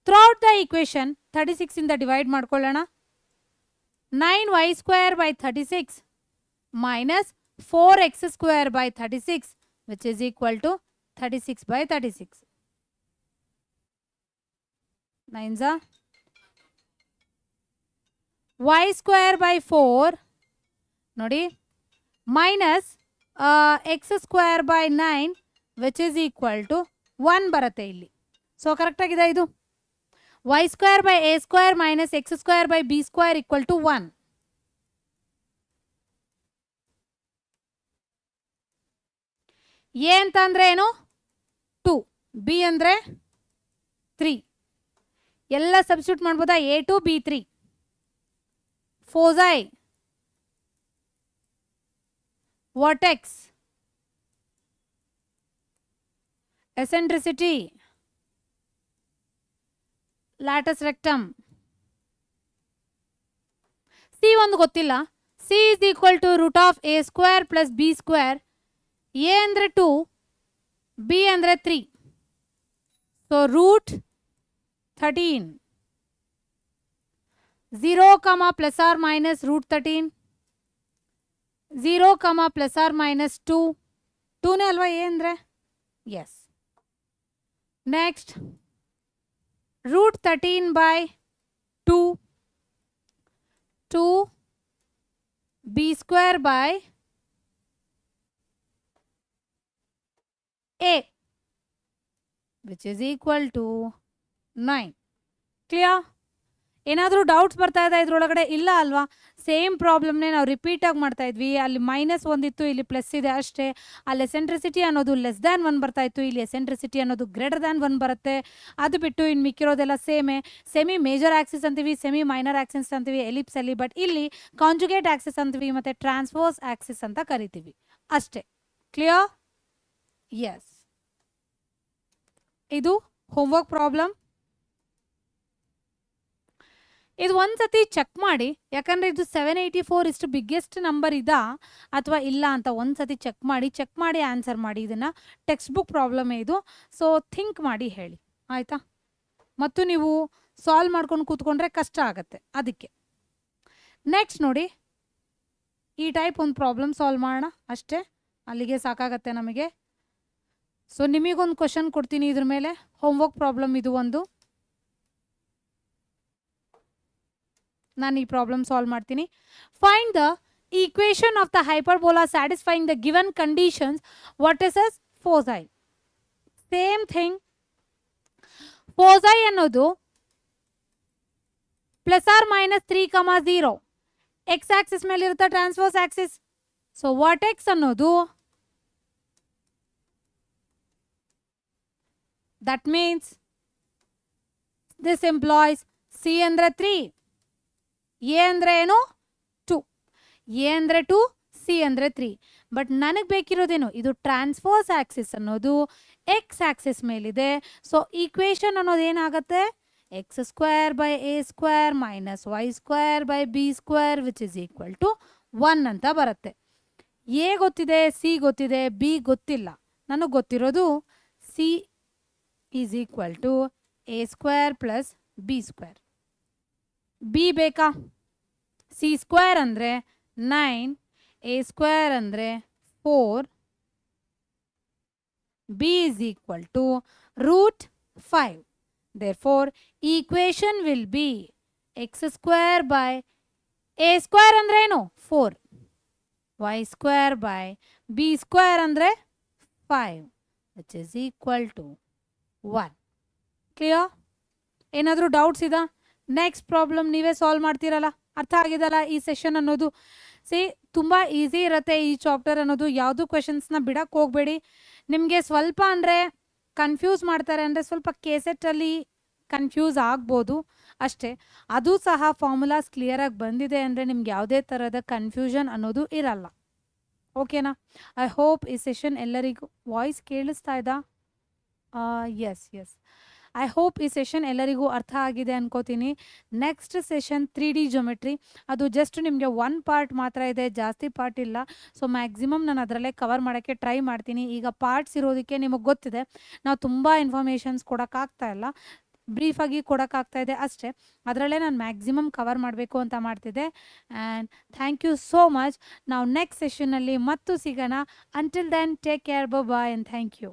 Speaker 1: ಥ್ರೂಔಟ್ ದ ಈಕ್ವೇಶನ್ 36 ಇಂದ ಡಿವೈಡ್ ಮಾಡ್ಕೊಳ್ಳೋಣ. 9y² / 36 minus 4x² / 36 which is equal to 36/36. 9s are y² / 4 ನೋಡಿ minus x² / 9 which is equal to 1 ಬರುತ್ತೆ ಇಲ್ಲಿ. ಸೊ ಕರೆಕ್ಟ್ ಆಗಿದೆ ಇದು. y² / a² minus x² / b² equal to 1. A ಅಂತ ಅಂದರೆ ಏನು 2, ಬಿ ಅಂದರೆ 3. ಎಲ್ಲ ಸಬ್ಸ್ಟಿಟ್ಯೂಟ್ ಮಾಡ್ಬೋದಾ, a2 b3. Foci, vertex, eccentricity, latus rectum. C ಒಂದು ಗೊತ್ತಿಲ್ಲ. C is equal to √a² + b². A ಅಂದರೆ 2, ಬಿ ಅಂದರೆ 3. ಸೊ √13. 0, +r - √13. 0, +r - 2. 2ನೇ ಅಲ್ವಾ ಎ ಅಂದರೆ? S. Next √13/2 2 b² / a which is equal to 9. Clear? ಏನಾದರೂ ಡೌಟ್ಸ್ ಬರ್ತಾ ಇದೆ ಇದ್ರೊಳಗಡೆ? ಇಲ್ಲ ಅಲ್ವಾ? ಸೇಮ್ ಪ್ರಾಬ್ಲಮ್ನೇ ನಾವು ರಿಪೀಟಾಗಿ ಮಾಡ್ತಾ ಇದ್ವಿ. ಅಲ್ಲಿ -1 ಇತ್ತು, ಇಲ್ಲಿ ಪ್ಲಸ್ ಇದೆ ಅಷ್ಟೇ. ಅಲ್ಲಿ ಎಸೆಂಟ್ರಿಸಿಟಿ ಅನ್ನೋದು <1 ಬರ್ತಾ ಇತ್ತು, ಇಲ್ಲಿ ಎಸೆಂಟ್ರಿಸಿಟಿ ಅನ್ನೋದು <1 ಬರುತ್ತೆ. ಅದು ಬಿಟ್ಟು ಇನ್ನು ಮಿಕ್ಕಿರೋದೆಲ್ಲ ಸೇಮೇ. ಸೆಮಿ ಮೇಜರ್ ಆಕ್ಸಿಸ್ ಅಂತೀವಿ, ಸೆಮಿ ಮೈನರ್ ಆಕ್ಸಿಸ್ ಅಂತೀವಿ ಎಲಿಪ್ಸಲ್ಲಿ. ಬಟ್ ಇಲ್ಲಿ ಕಾಂಜುಗೇಟ್ ಆಕ್ಸಿಸ್ ಅಂತೀವಿ ಮತ್ತು ಟ್ರಾನ್ಸ್ಫೋರ್ಸ್ ಆಕ್ಸಿಸ್ ಅಂತ ಕರಿತೀವಿ ಅಷ್ಟೇ. ಕ್ಲಿಯರ್? ಎಸ್. ಇದು ಹೋಮ್ವರ್ಕ್ ಪ್ರಾಬ್ಲಮ್. ಇದು ಒಂದ್ಸತಿ ಚೆಕ್ ಮಾಡಿ, ಯಾಕಂದರೆ ಇದು 784 ಇಷ್ಟು ಬಿಗ್ಗೆಸ್ಟ್ ನಂಬರ್ ಇದಾ ಅಥವಾ ಇಲ್ಲ ಅಂತ ಒಂದ್ಸತಿ ಚೆಕ್ ಮಾಡಿ ಆನ್ಸರ್ ಮಾಡಿ. ಇದನ್ನು ಟೆಕ್ಸ್ಟ್ ಬುಕ್ ಪ್ರಾಬ್ಲಮೇ ಇದು. ಸೊ ಥಿಂಕ್ ಮಾಡಿ ಹೇಳಿ, ಆಯಿತಾ? ಮತ್ತು ನೀವು ಸಾಲ್ವ್ ಮಾಡ್ಕೊಂಡು ಕೂತ್ಕೊಂಡ್ರೆ ಕಷ್ಟ ಆಗುತ್ತೆ ಅದಕ್ಕೆ. ನೆಕ್ಸ್ಟ್ ನೋಡಿ, ಈ ಟೈಪ್ ಒಂದು ಪ್ರಾಬ್ಲಮ್ ಸಾಲ್ವ್ ಮಾಡೋಣ ಅಷ್ಟೇ, ಅಲ್ಲಿಗೆ ಸಾಕಾಗತ್ತೆ ನಮಗೆ. ಸೊ ನಿಮಗೊಂದು ಕ್ವಶನ್ ಕೊಡ್ತೀನಿ ಇದ್ರ ಮೇಲೆ, ಹೋಮ್ವರ್ಕ್ ಪ್ರಾಬ್ಲಮ್ ಇದು ಒಂದು. ನಾನು ಈ ಪ್ರಾಬ್ಲಮ್ ಸಾಲ್ವ್ ಮಾಡ್ತೀನಿ. Find the equation of the hyperbola satisfying the given conditions. What is us foci? Same thing. Foci ಅನ್ನೋದು +r - 3, 0 ಎಕ್ಸ್ ಆಕ್ಸಿಸ್ ಮೇಲೆ ಇರುತ್ತೆ, ಟ್ರಾನ್ಸ್ಫರ್ಸ್ ಆಕ್ಸಿಸ್. ಸೊ ವರ್ಟೆಕ್ಸ್ ಅನ್ನೋದು that means this implies C ಅಂದರೆ 3, A ಅಂದರೆ ಏನು 2, A ಅಂದರೆ 2, C ಅಂದರೆ 3. But ನನಗೆ ಬೇಕಿರೋದೇನು, ಇದು ಟ್ರಾನ್ಸ್ಫರ್ಸ್ ಆಕ್ಸಿಸ್ ಅನ್ನೋದು ಎಕ್ಸ್ ಆಕ್ಸಿಸ್ ಮೇಲಿದೆ. ಸೊ ಈಕ್ವೇಶನ್ ಅನ್ನೋದು ಏನಾಗುತ್ತೆ, x² / a² minus y² / b² which is equal to 1 ಅಂತ ಬರುತ್ತೆ. ಎ ಗೊತ್ತಿದೆ, ಸಿ ಗೊತ್ತಿದೆ, ಬಿ ಗೊತ್ತಿಲ್ಲ. ನನಗೆ ಗೊತ್ತಿರೋದು C is equal to a square plus b square. B ಬೇಕಾ? ಸಿ ಸ್ಕ್ವೇರ್ ಅಂದರೆ 9, ಎ ಸ್ಕ್ವೇರ್ ಅಂದರೆ 4, b is equal to √5. Therefore, equation will be x square by a square ಅಂದ್ರೆ ಏನು 4, y square by b square ಅಂದ್ರೆ 5, which is equal to 1. Clear? ಏನಾದರೂ doubts ಇದಾ? Next problem ನೀವೇ solve ಮಾಡ್ತೀರಲ್ಲ, ಅರ್ಥ ಆಗಿದಲ್ಲ ಈ ಸೆಷನ್ ಅನ್ನೋದು. ತುಂಬ ಈಸಿ ಇರುತ್ತೆ ಈ ಚಾಪ್ಟರ್ ಅನ್ನೋದು. ಯಾವುದು ಕ್ವೆಶನ್ಸ್ನ ಬಿಡಕ್ಕೆ ಹೋಗಬೇಡಿ. ನಿಮಗೆ ಸ್ವಲ್ಪ ಅಂದರೆ ಕನ್ಫ್ಯೂಸ್ ಮಾಡ್ತಾರೆ ಅಂದರೆ ಸ್ವಲ್ಪ KCET ಕನ್ಫ್ಯೂಸ್ ಆಗ್ಬೋದು ಅಷ್ಟೇ. ಅದು ಸಹ ಫಾರ್ಮುಲಾಸ್ ಕ್ಲಿಯರಾಗಿ ಬಂದಿದೆ ಅಂದರೆ ನಿಮ್ಗೆ ಯಾವುದೇ ಥರದ ಕನ್ಫ್ಯೂಷನ್ ಅನ್ನೋದು ಇರಲ್ಲ. ಓಕೆನಾ? ಐ ಹೋಪ್ ಈ ಸೆಷನ್ ಎಲ್ಲರಿಗೂ ವಾಯ್ಸ್ ಕೇಳಿಸ್ತಾ ಇದ್ದಾ? ಎಸ್. ಐ ಹೋಪ್ ಈ ಸೆಷನ್ ಎಲ್ಲರಿಗೂ ಅರ್ಥ ಆಗಿದೆ ಅನ್ಕೋತೀನಿ. Next session 3D geometry. ಅದು ಜಸ್ಟ್ ನಿಮಗೆ 1 ಪಾರ್ಟ್ ಮಾತ್ರ ಇದೆ, ಜಾಸ್ತಿ ಪಾರ್ಟ್ ಇಲ್ಲ. ಸೊ ಮ್ಯಾಕ್ಸಿಮಮ್ ನಾನು ಅದರಲ್ಲೇ ಕವರ್ ಮಾಡೋಕ್ಕೆ ಟ್ರೈ ಮಾಡ್ತೀನಿ. ಈಗ ಪಾರ್ಟ್ಸ್ ಇರೋದಕ್ಕೆ ನಿಮಗೆ ಗೊತ್ತಿದೆ, ನಾವು ತುಂಬ ಇನ್ಫಾರ್ಮೇಷನ್ಸ್ ಕೊಡೋಕ್ಕಾಗ್ತಾ ಇಲ್ಲ, ಬ್ರೀಫಾಗಿ ಕೊಡೋಕ್ಕಾಗ್ತಾ ಇದೆ ಅಷ್ಟೇ. ಅದರಲ್ಲೇ ನಾನು ಮ್ಯಾಕ್ಸಿಮಮ್ ಕವರ್ ಮಾಡಬೇಕು ಅಂತ ಮಾಡ್ತಿದ್ದೆ. And thank you so much. ನಾವು ನೆಕ್ಸ್ಟ್ ಸೆಷನ್ನಲ್ಲಿ ಮತ್ತು ಸಿಗೋಣ. Until then take care, bye and thank you.